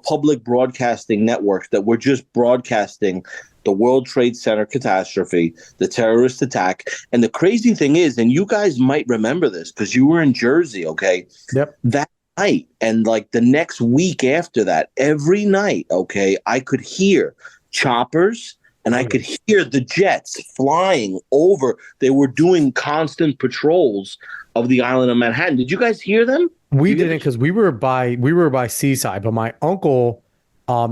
public broadcasting networks that were just broadcasting the World Trade Center catastrophe, the terrorist attack. And the crazy thing is, and you guys might remember this because you were in Jersey, okay? Yep. That night, and like the next week after that, every night, okay, I could hear choppers and I could hear the jets flying over. They were doing constant patrols of the island of Manhattan. Did you guys hear them? We didn't, because we were by Seaside, but my uncle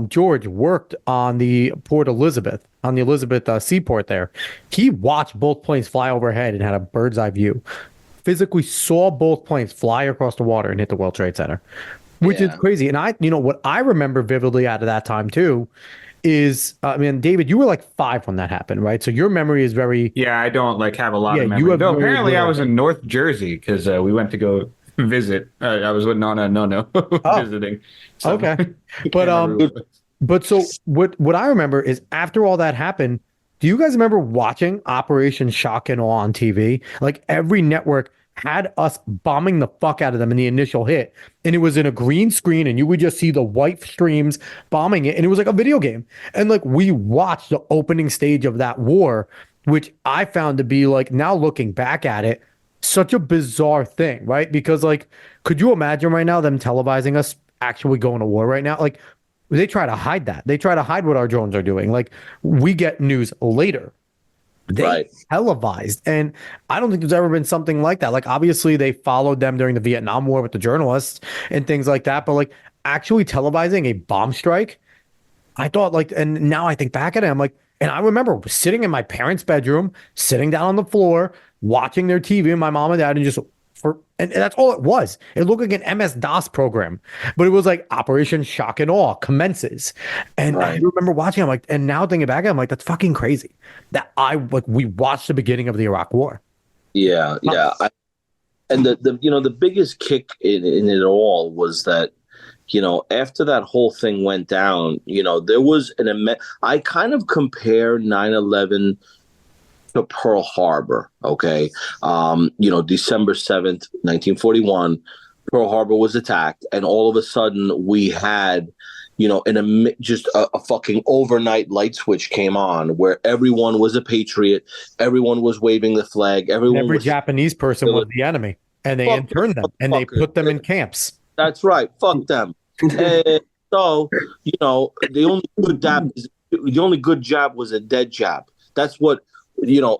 George worked on the Port Elizabeth, on the Elizabeth seaport there. He watched both planes fly overhead and had a bird's eye view. Physically saw both planes fly across the water and hit the World Trade Center, which is Yeah. crazy. And what I remember vividly out of that time too is, I mean, David, you were like 5 when that happened, right? So your memory is very, Yeah, I don't like have a lot Yeah, of you memory. have Though very apparently I little. was in North Jersey because we went to go visit. I was with Nana and Nono Oh, visiting. So okay. I But can't remember who it was. But so what I remember is after all that happened, do you guys remember watching Operation Shock and Awe on TV? Like every network had us bombing the fuck out of them in the initial hit. And it was in a green screen and you would just see the white streams bombing it. And it was like a video game. And like we watched the opening stage of that war, which I found to be like, now looking back at it, such a bizarre thing, right? Because like, could you imagine right now them televising us actually going to war right now? Like they try to hide that. They try to hide what our drones are doing. Like we get news later. They Right. televised. And I don't think there's ever been something like that. Like obviously they followed them during the Vietnam War with the journalists and things like that. But like actually televising a bomb strike, I thought like, and now I think back at it, I'm like, and I remember sitting in my parents' bedroom, sitting down on the floor, watching their TV and my mom and dad, and just and that's all it was. It looked like an MS-DOS program, but it was like Operation Shock and Awe commences. And I Right. remember watching, I'm like, and now thinking back, I'm like, that's fucking crazy that we watched the beginning of the Iraq War. Yeah, yeah. And the biggest kick in it all was that, after that whole thing went down, there was I kind of compare 9/11 to Pearl Harbor. Okay. December 7th, 1941, Pearl Harbor was attacked. And all of a sudden we had, just a fucking overnight light switch came on where everyone was a patriot. Everyone was waving the flag. And every was Japanese person was the enemy and they Fuck interned them and they put them in camps. That's right. Fuck them. And so, the only good jab was a dead jab. That's what,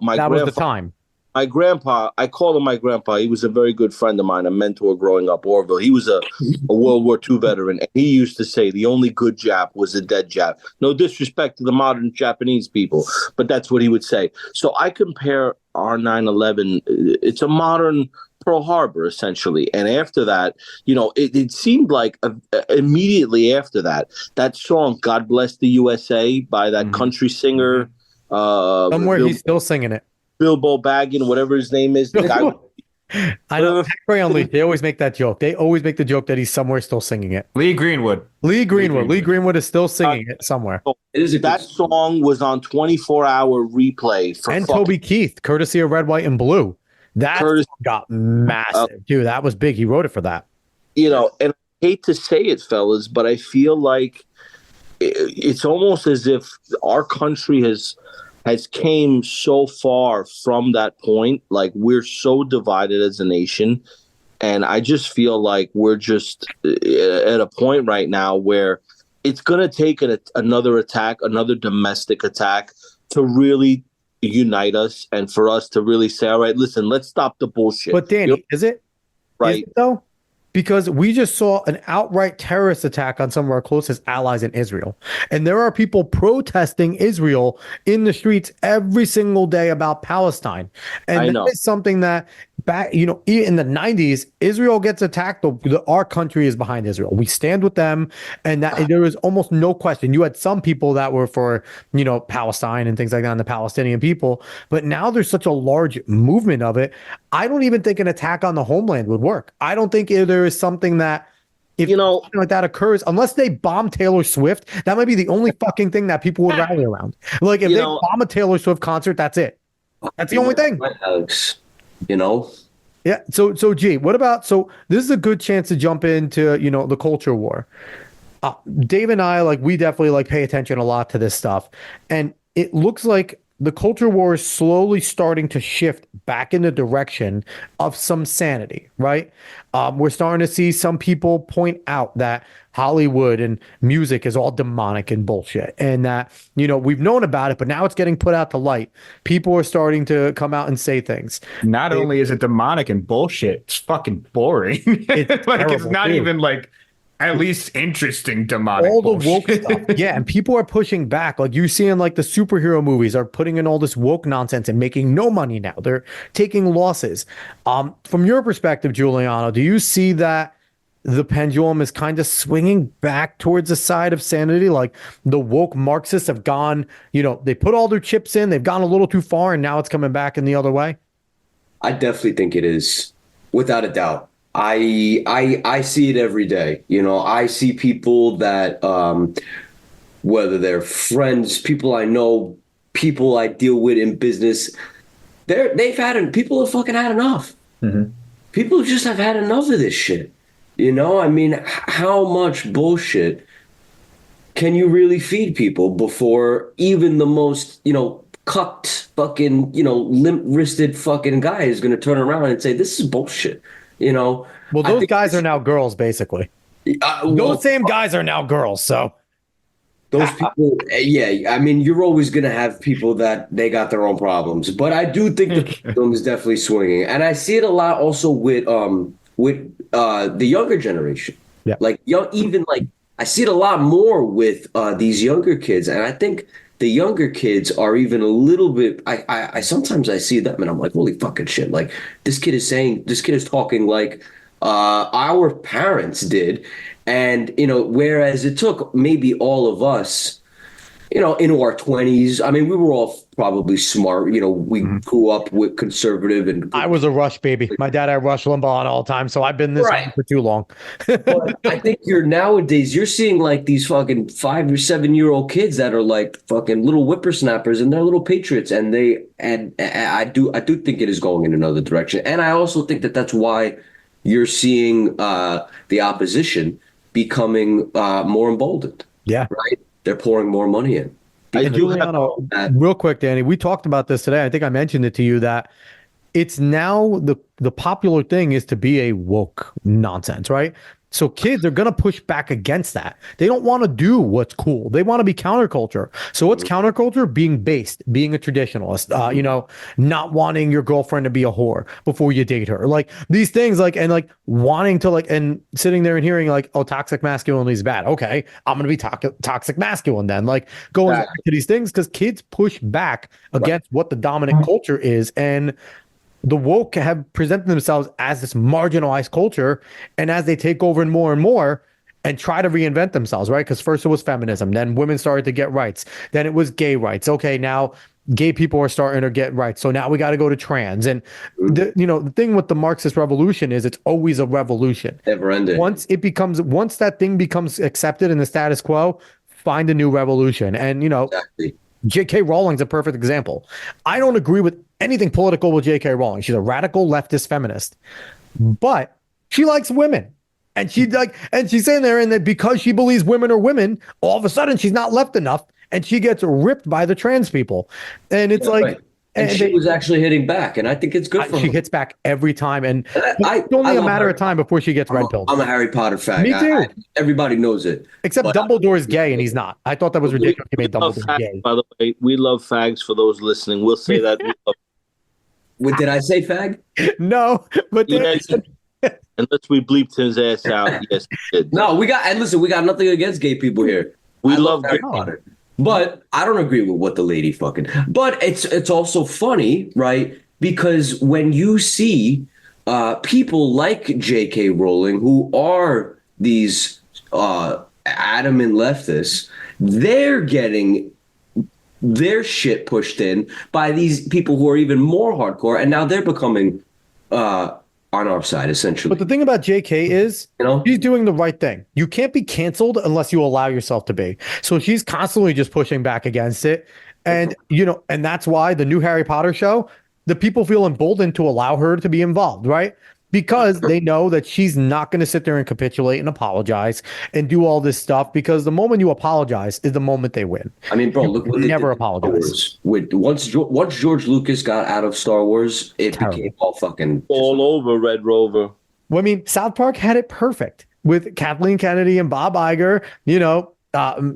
my That was the grandfather, time. my grandpa, I call him my grandpa. He was a very good friend of mine, a mentor growing up Orville. He was a World War II veteran. And he used to say the only good jab was a dead jab. No disrespect to the modern Japanese people, but that's what he would say. So I compare our 9/11. It's a modern Pearl Harbor, essentially. And after that, it seemed like immediately after that, that song, God Bless the USA, by that country singer. Somewhere he's still singing it. Bilbo Baggin, whatever his name is. The guy, I know. Cray Unleashed, they always make that joke. They always make the joke that he's somewhere still singing it. Lee Greenwood. Lee Greenwood is still singing it somewhere. that song was on 24-hour replay for And Toby Keith, courtesy of Red, White, and Blue. That Curtis- got massive, dude. That was big. He wrote it for that. and I hate to say it, fellas, but I feel like it's almost as if our country has came so far from that point. Like we're so divided as a nation. And I just feel like we're just at a point right now where it's going to take another attack, another domestic attack to really unite us and for us to really say, all right, listen, let's stop the bullshit. But Danny, is it? Right. Is it though? Because we just saw an outright terrorist attack on some of our closest allies in Israel. And there are people protesting Israel in the streets every single day about Palestine. And that is something that back, in the 90s, Israel gets attacked. Our country is behind Israel. We stand with them. And that there was almost no question. You had some people that were for, Palestine and things like that, and the Palestinian people. But now there's such a large movement of it. I don't even think an attack on the homeland would work. I don't think there is something that, if something like that occurs, unless they bomb Taylor Swift, that might be the only fucking thing that people would rally around. Like if they bomb a Taylor Swift concert, that's it. That's the only thing. Yeah. So G, what about, so this is a good chance to jump into, the culture war. Dave and I, we definitely pay attention a lot to this stuff. And it looks like the culture war is slowly starting to shift back in the direction of some sanity, right? We're starting to see some people point out that Hollywood and music is all demonic and bullshit. And that, we've known about it, but now it's getting put out to light. People are starting to come out and say things. Not only is it demonic and bullshit, it's fucking boring. It's it's not even at least interesting demonic all the bullshit. woke stuff. Yeah, and people are pushing back. Like you see in like the superhero movies are putting in all this woke nonsense and making no money now. They're taking losses. From your perspective, Giuliano, do you see that the pendulum is kind of swinging back towards the side of sanity? Like the woke Marxists have gone, they put all their chips in, they've gone a little too far, and now it's coming back in the other way? I definitely think it is, without a doubt. I see it every day. I see people that, whether they're friends, people I know, people I deal with in business, people have fucking had enough. Mm-hmm. People just have had enough of this shit. I mean, how much bullshit can you really feed people before even the most, cucked fucking, limp-wristed fucking guy is going to turn around and say, this is bullshit, Well, those guys are now girls, basically. Those same guys are now girls, so. Those people, yeah, I mean, you're always going to have people that they got their own problems. But I do think the pendulum is definitely swinging. And I see it a lot also with the younger generation. Yeah. I see it a lot more with these younger kids. And I think the younger kids are even a little bit, I sometimes I see them and I'm like, holy fucking shit. Like this kid is talking like our parents did. And, whereas it took maybe all of us, into our 20s. I mean, we were all probably smart. We grew up with conservative and. I was a Rush baby. My dad had Rush Limbaugh on all the time, so I've been this way for too long. But I think you're seeing like these fucking 5 or 7 year old kids that are like fucking little whippersnappers and they're little patriots, and I do think it is going in another direction, and I also think that that's why you're seeing the opposition becoming more emboldened. Yeah, right. They're pouring more money in. Giuliano, real quick, Danny, we talked about this today. I think I mentioned it to you that it's now the popular thing is to be a woke nonsense, right? So kids are going to push back against that. They don't want to do what's cool. They want to be counterculture. So what's counterculture? Being based, being a traditionalist, not wanting your girlfriend to be a whore before you date her. Like these things, wanting to and sitting there and hearing like, oh, toxic masculinity is bad. Okay, I'm going to be toxic masculine then. Like going back to these things because kids push back against what the dominant culture is. And the woke have presented themselves as this marginalized culture, and as they take over and more and try to reinvent themselves, right? Because first it was feminism, then women started to get rights, then it was gay rights. Okay, now gay people are starting to get rights, so now we got to go to trans. And the thing with the Marxist revolution is it's always a revolution. Never ending. Once that thing becomes accepted in the status quo, find a new revolution. And exactly. J.K. Rowling's a perfect example. I don't agree with anything political with J.K. Rowling. She's a radical leftist feminist, but she likes women, and she's saying there, and that because she believes women are women, all of a sudden she's not left enough, and she gets ripped by the trans people, and it's right. And she was actually hitting back, and I think it's good for her. She hits back every time, and it's only a matter of time before she gets red-pilled. I'm a Harry Potter fan. Me too. Everybody knows it. Except Dumbledore's gay, and he's not. I thought that was ridiculous. He made Dumbledore gay. By the way, we love fags for those listening. We'll say that. Did I say fag? No, but unless we bleeped his ass out. Yes, we did. No, we got nothing against gay people here. We love Harry Potter. But I don't agree with what the lady fucking. But it's also funny, right? Because when you see people like J.K. Rowling, who are these adamant leftists, they're getting their shit pushed in by these people who are even more hardcore, and now they're becoming on our side, essentially. But the thing about JK is, she's doing the right thing. You can't be canceled unless you allow yourself to be. So she's constantly just pushing back against it. And, and that's why the new Harry Potter show, the people feel emboldened to allow her to be involved, right? Because they know that she's not going to sit there and capitulate and apologize and do all this stuff, because the moment you apologize is the moment they win. I mean, bro, look what they never apologize. Once George Lucas got out of Star Wars, it became all over Red Rover. Well, I mean, South Park had it perfect with Kathleen Kennedy and Bob Iger,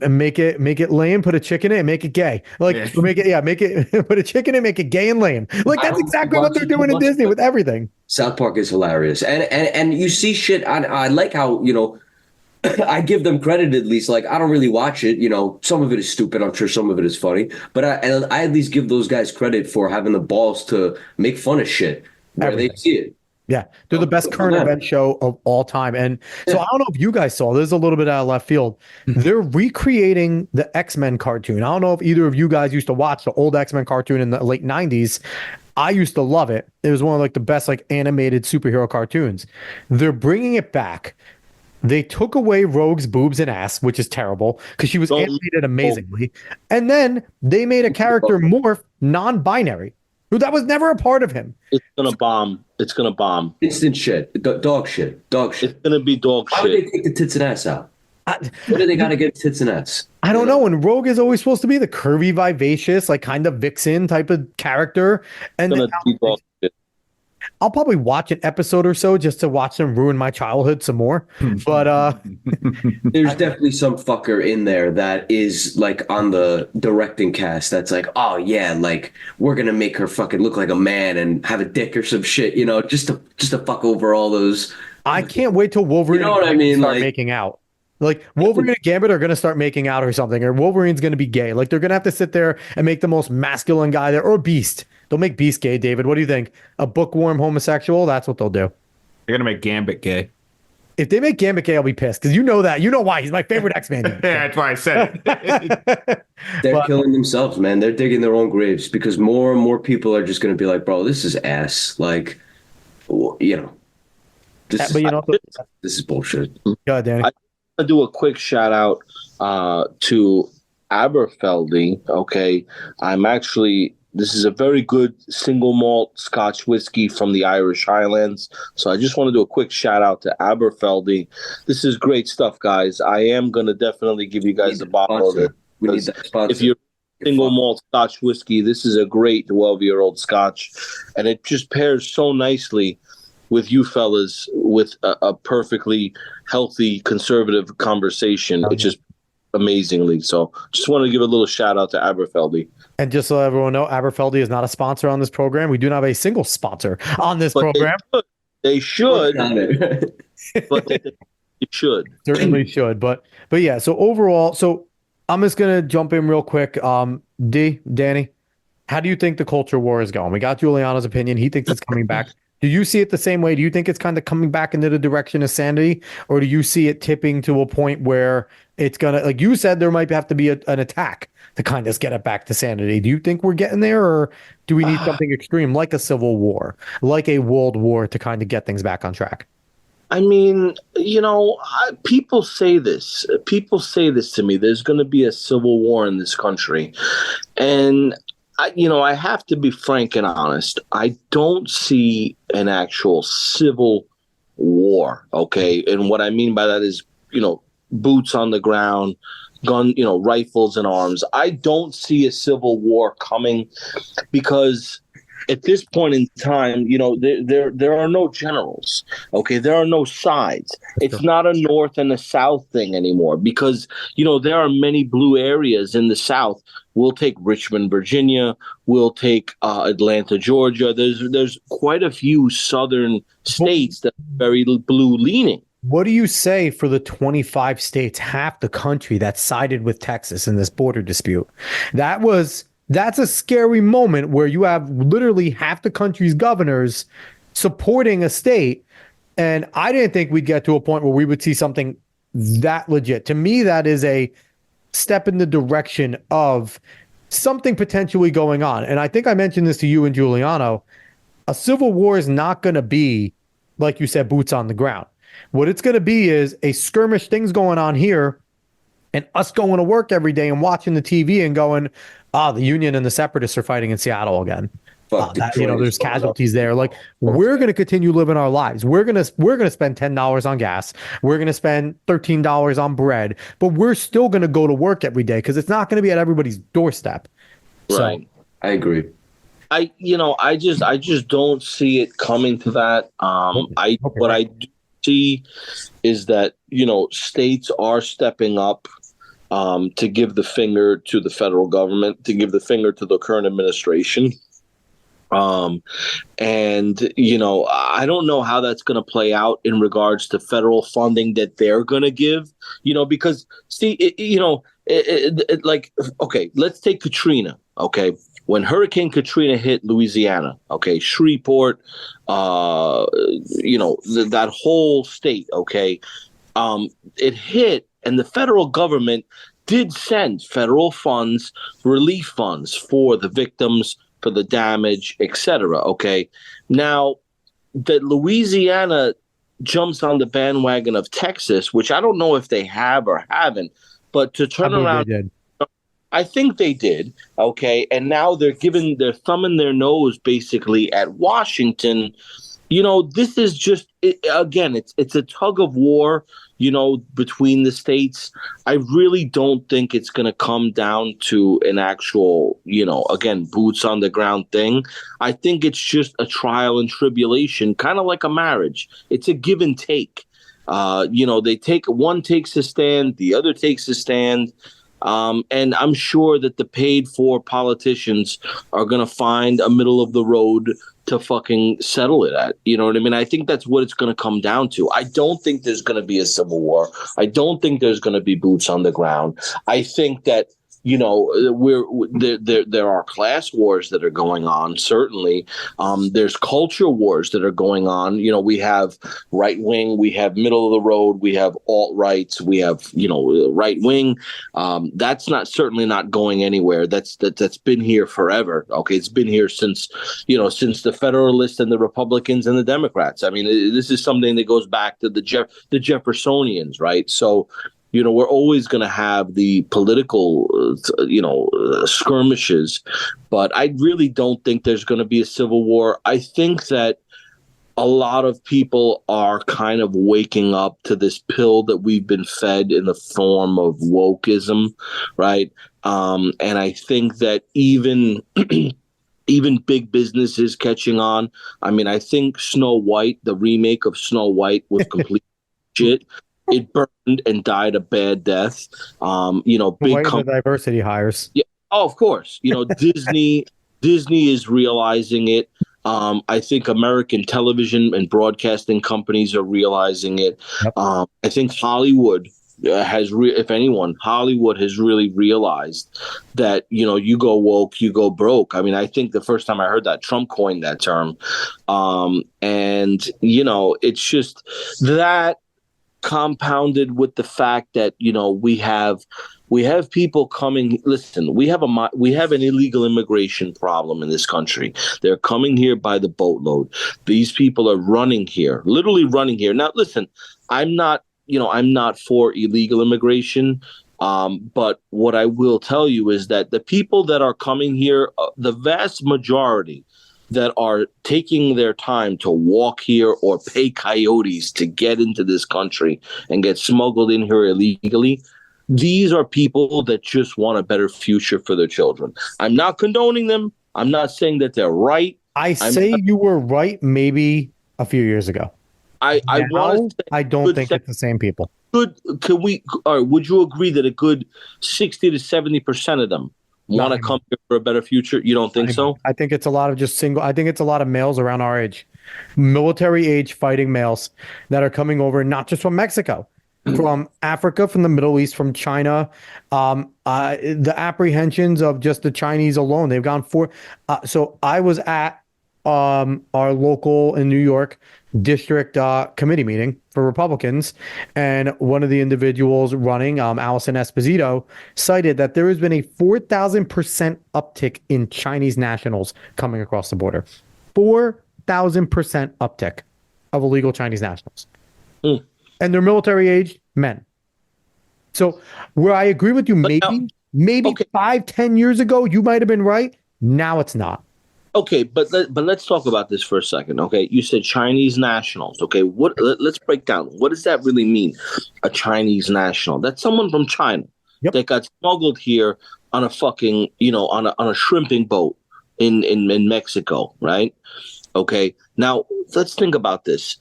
make it lame, put a chick in it, and make it gay. Put a chick in it, make it gay and lame. Like that's exactly what they're doing in Disney with everything. South Park is hilarious, and you see shit. I like how I give them credit at least. Like, I don't really watch it. You know, some of it is stupid. I'm sure some of it is funny. But I at least give those guys credit for having the balls to make fun of shit where Everything. they see it. Yeah, they're the best current event show of all time. And so I don't know if you guys saw, this is a little bit out of left field. They're recreating the X-Men cartoon. I don't know if either of you guys used to watch the old X-Men cartoon in the late 90s. I used to love it. It was one of like the best like animated superhero cartoons. They're bringing it back. They took away Rogue's boobs and ass, which is terrible because she was animated amazingly. And then they made a character morph non-binary. Who that was never a part of him. It's gonna bomb. It's gonna bomb. Instant shit. Dog shit. Dog shit. It's gonna be dog Why shit. would they take the tits and ass out? What do they got to get tits and ass? I don't know. And Rogue is always supposed to be the curvy, vivacious, like kind of vixen type of character. And It's gonna be dog shit. I'll probably watch an episode or so just to watch them ruin my childhood some more. But There's definitely some fucker in there that is like on the directing cast that's like, oh yeah, like we're gonna make her fucking look like a man and have a dick or some shit, you know, just to fuck over all those. I can't wait till Wolverine You know what I mean? start Like, making out. Like Wolverine and Gambit are going to start making out or something, or Wolverine's going to be gay. Like they're going to have to sit there and make the most masculine guy there, or Beast. They'll make Beast gay, David. What do you think? A bookworm homosexual? That's what they'll do. They're gonna make Gambit gay. If they make Gambit gay, I'll be pissed because you know that. You know why. He's my favorite X-Man. Yeah, that's why I said it. they're killing themselves, man. They're digging their own graves because more and more people are just going to be like, bro, this is ass. Like, you know, this is bullshit. Go ahead, Danny. To do a quick shout out to Aberfeldy. Okay, this is a very good single malt Scotch whiskey from the Irish Highlands. So I just want to do a quick shout out to Aberfeldy. This is great stuff, guys. I am gonna definitely give you guys a bottle of it. We need that sponsor. If you're single malt Scotch whiskey, this is a great 12-year-old Scotch, and it just pairs so nicely with you fellas with a perfectly healthy conservative conversation. It's just amazingly. So just want to give a little shout out to Aberfeldy. And just so everyone know, Aberfeldy is not a sponsor on this program. We do not have a single sponsor on this program. They should. But they should. Certainly should. But yeah, so overall, so I'm just gonna jump in real quick. Danny, how do you think the culture war is going? We got Giuliano's opinion. He thinks it's coming back. Do you see it the same way? Do you think it's kind of coming back into the direction of sanity? Or do you see it tipping to a point where it's going to, like you said, there might have to be an attack to kind of get it back to sanity? Do you think we're getting there? Or do we need something extreme like a civil war, like a world war to kind of get things back on track? I mean, you know, people say this. People say this to me. There's going to be a civil war in this country. And I have to be frank and honest. I don't see an actual civil war, okay? And what I mean by that is, boots on the ground, gun, rifles and arms. I don't see a civil war coming because at this point in time, there are no generals, okay? There are no sides. It's not a North and a South thing anymore because, there are many blue areas in the South. We'll take Richmond, Virginia. We'll take Atlanta, Georgia. There's quite a few southern states that are very blue leaning. What do you say for the 25 states, half the country that sided with Texas in this border dispute? That's a scary moment where you have literally half the country's governors supporting a state. And I didn't think we'd get to a point where we would see something that legit. To me, that is a step in the direction of something potentially going on. And I think I mentioned this to you and Giuliano. A civil war is not going to be, like you said, boots on the ground. What it's going to be is a skirmish, things going on here, and us going to work every day and watching the TV and going, the Union and the Separatists are fighting in Seattle again. There's casualties there. Like, we're going to continue living our lives. We're going to spend $10 on gas. We're going to spend $13 on bread, but we're still going to go to work every day because it's not going to be at everybody's doorstep. Right. So, I agree. I just don't see it coming to that. What I do see is that, states are stepping up to give the finger to the federal government, to give the finger to the current administration. And, I don't know how that's going to play out in regards to federal funding that they're going to give, because, see, like, okay, let's take Katrina, okay? When Hurricane Katrina hit Louisiana, okay, Shreveport, that whole state, okay, it hit, and the federal government did send federal funds, relief funds for the victims, for the damage, etc. Okay, now that Louisiana jumps on the bandwagon of Texas, which I don't know if they have or haven't, but to I turn believe they around, did. I think they did. Okay, and now they're thumbing their nose basically at Washington. This is just again, it's a tug of war, between the states. I really don't think it's going to come down to an actual, again, boots on the ground thing. I think it's just a trial and tribulation, kind of like a marriage. It's a give and take. One takes a stand, the other takes a stand. And I'm sure that the paid for politicians are going to find a middle of the road to fucking settle it at. You know what I mean? I think that's what it's going to come down to. I don't think there's going to be a civil war. I don't think there's going to be boots on the ground. I think that, there are class wars that are going on. Certainly, there's culture wars that are going on. We have right wing, we have middle of the road, we have alt rights, we have right wing. That's certainly not going anywhere. That's been here forever. Okay, it's been here since the Federalists and the Republicans and the Democrats. I mean, this is something that goes back to the Jeffersonians, right? So. We're always going to have the political, skirmishes, but I really don't think there's going to be a civil war. I think that a lot of people are kind of waking up to this pill that we've been fed in the form of wokeism, right? And I think that even big business is catching on. I mean, I think Snow White, the remake of Snow White, was complete shit. It burned and died a bad death. Big The diversity hires. Yeah. Oh, of course. Disney is realizing it. I think American television and broadcasting companies are realizing it. Yep. I think Hollywood if anyone, Hollywood has really realized that, you go woke, you go broke. I mean, I think the first time I heard that, Trump coined that term. And, it's just that compounded with the fact that we have people coming. Listen, we have an illegal immigration problem in this country. They're coming here by the boatload. These people are running here, literally running here. Now, listen, I'm not for illegal immigration. But what I will tell you is that the people that are coming here, the vast majority that are taking their time to walk here or pay coyotes to get into this country and get smuggled in here illegally, these are people that just want a better future for their children. I'm not condoning them. I'm not saying that they're right. You were right maybe a few years ago. I don't think it's the same people. Would you agree that a good 60 to 70% of them want to come here for a better future? You don't think so? I think it's a lot of I think it's a lot of males around our age, military age fighting males that are coming over, not just from Mexico, from Africa, from the Middle East, from China. The apprehensions of just the Chinese alone, they've gone for. So I was at our local in New York district committee meeting for Republicans, and one of the individuals running, Allison Esposito, cited that there has been a 4,000% uptick in Chinese nationals coming across the border. 4,000% uptick of illegal Chinese nationals. And they're military age men. So where I agree with you, maybe okay, 5-10 years ago, you might have been right. Now it's not. Okay, but let's talk about this for a second. Okay, you said Chinese nationals. Okay, let's break down. What does that really mean? A Chinese national? That's someone from China that got smuggled here on a fucking on a shrimping boat in Mexico, right? Okay, now let's think about this.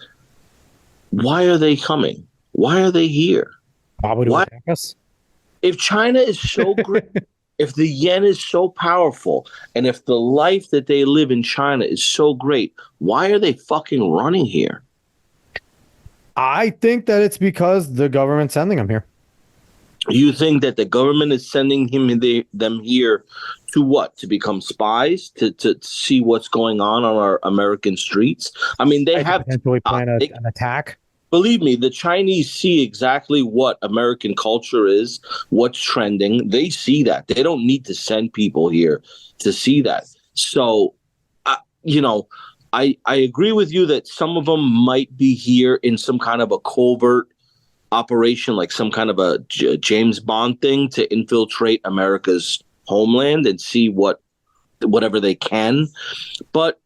Why are they coming? Why are they here? Why would it attack us? If China is so great, if the yen is so powerful and if the life that they live in China is so great, why are they fucking running here? I think that it's because the government's sending them here. You think that the government is sending them here to what? To become spies? To see what's going on our American streets? I mean, they have potentially plan an attack. Believe me, the Chinese see exactly what American culture is, what's trending. They see that. They don't need to send people here to see that. So, I agree with you that some of them might be here in some kind of a covert operation, like some kind of a James Bond thing to infiltrate America's homeland and see whatever they can. But,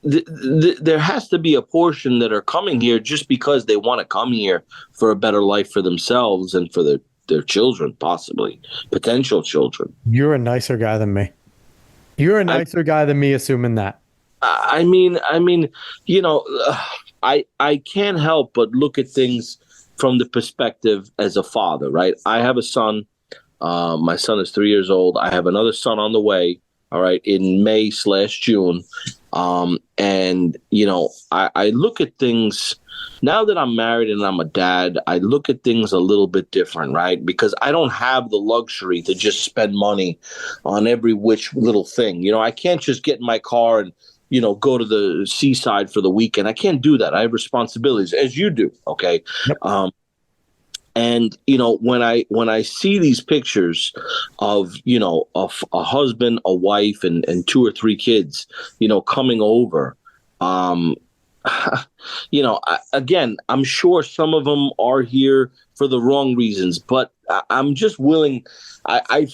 there has to be a portion that are coming here just because they want to come here for a better life for themselves and for their children, possibly potential children. You're a nicer guy than me. You're a nicer guy than me, assuming that. I can't help but look at things from the perspective as a father, right? I have a son. My son is 3 years old. I have another son on the way, all right, in May/June. And I look at things now that I'm married and I'm a dad. I look at things a little bit different, right? Because I don't have the luxury to just spend money on every which little thing. I can't just get in my car and go to the seaside for the weekend. I can't do that. I have responsibilities, as you do. Okay. Yep. And when I see these pictures of a husband, a wife, and 2 or 3 kids, coming over, again, I'm sure some of them are here for the wrong reasons, but I'm just willing. I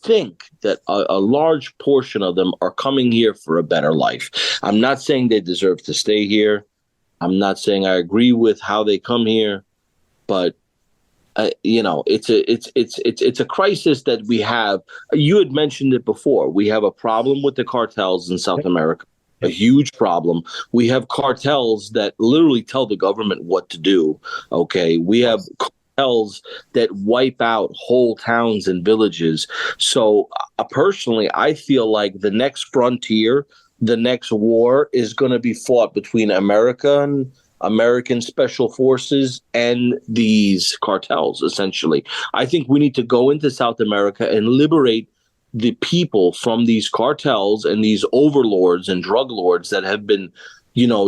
think that a large portion of them are coming here for a better life. I'm not saying they deserve to stay here. I'm not saying I agree with how they come here, but it's a crisis that we have. You had mentioned it before. We have a problem with the cartels in South America. A huge problem. We have cartels that literally tell the government what to do. Okay. We have cartels that wipe out whole towns and villages. So personally, I feel like the next frontier, the next war is going to be fought between American special forces and these cartels, essentially. I think we need to go into South America and liberate the people from these cartels and these overlords and drug lords that have been,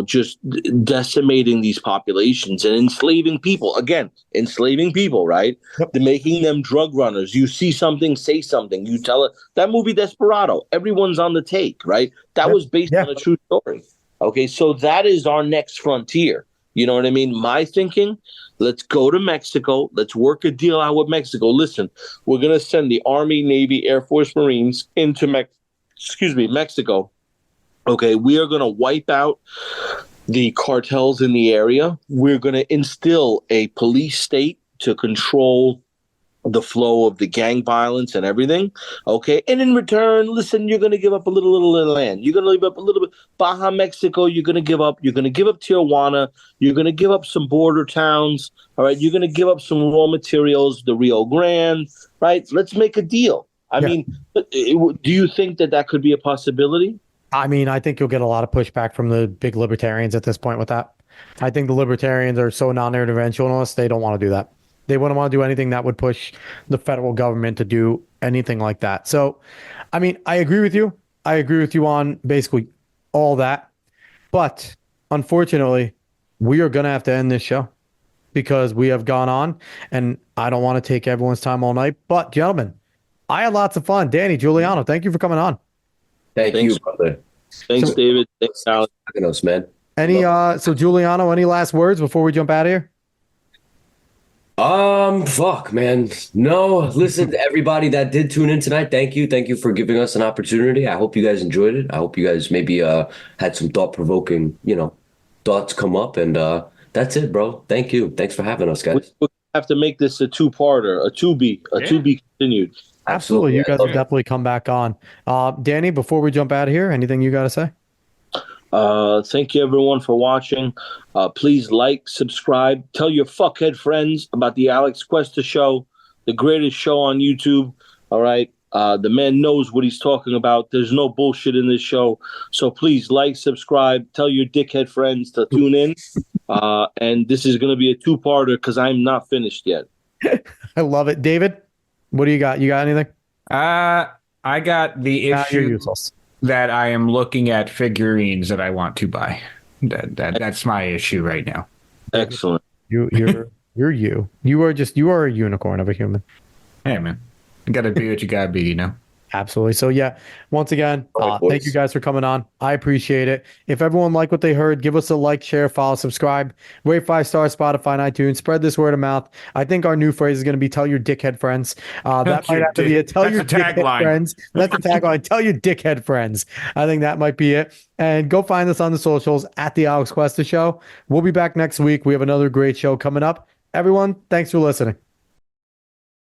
just decimating these populations and enslaving people. Again, enslaving people, right? Yep. Making them drug runners. You see something, say something. You tell it. That movie Desperado, everyone's on the take, right? That was based on a true story. Okay, so that is our next frontier. You know what I mean? My thinking, let's go to Mexico. Let's work a deal out with Mexico. Listen, we're going to send the Army, Navy, Air Force, Marines into Mexico. Okay, we are going to wipe out the cartels in the area. We're going to instill a police state to control the flow of the gang violence and everything. Okay. And in return, listen, you're going to give up a little land. You're going to leave up a little bit. Baja, Mexico, you're going to give up. You're going to give up Tijuana. You're going to give up some border towns. All right. You're going to give up some raw materials, the Rio Grande, right? Let's make a deal. I mean, do you think that could be a possibility? I mean, I think you'll get a lot of pushback from the big libertarians at this point with that. I think the libertarians are so non-interventionalist, they don't want to do that. They wouldn't want to do anything that would push the federal government to do anything like that. So, I mean, I agree with you. I agree with you on basically all that. But unfortunately, we are going to have to end this show because we have gone on and I don't want to take everyone's time all night. But gentlemen, I had lots of fun. Danny, Giuliano, thank you for coming on. Thanks, you, brother. Thanks, David. Thanks, Alex. Man. So Giuliano, any last words before we jump out of here? Fuck, man. No, listen to everybody that did tune in tonight. Thank you. Thank you for giving us an opportunity. I hope you guys enjoyed it. I hope you guys maybe had some thought-provoking, thoughts come up. And that's it, bro. Thank you. Thanks for having us, guys. We have to make this a two-parter, a to be continued. Absolutely. You guys will definitely come back on. Danny, before we jump out of here, anything you got to say? Thank you, everyone, for watching. Please like, subscribe, tell your fuckhead friends about the Alex Cuesta Show, the greatest show on YouTube. All right. The man knows what he's talking about. There's no bullshit in this show. So please like, subscribe, tell your dickhead friends to tune in. And this is going to be a two-parter because I'm not finished yet. I love it. David, what do you got? You got anything? I got the You're issue useless. that I am looking at figurines that I want to buy. That's my issue right now. Excellent. You're you. You are a unicorn of a human. Hey man, you gotta be what you gotta be, you know. Absolutely. So yeah, once again, thank you guys for coming on. I appreciate it. If everyone liked what they heard, give us a like, share, follow, subscribe, rate 5 stars, Spotify, and iTunes. Spread this word of mouth. I think our new phrase is going to be "Tell your dickhead friends." That might have to be it. Tell your dickhead friends. That's the tagline. Tell your dickhead friends. I think that might be it. And go find us on the socials at the Alex Cuesta Show. We'll be back next week. We have another great show coming up. Everyone, thanks for listening.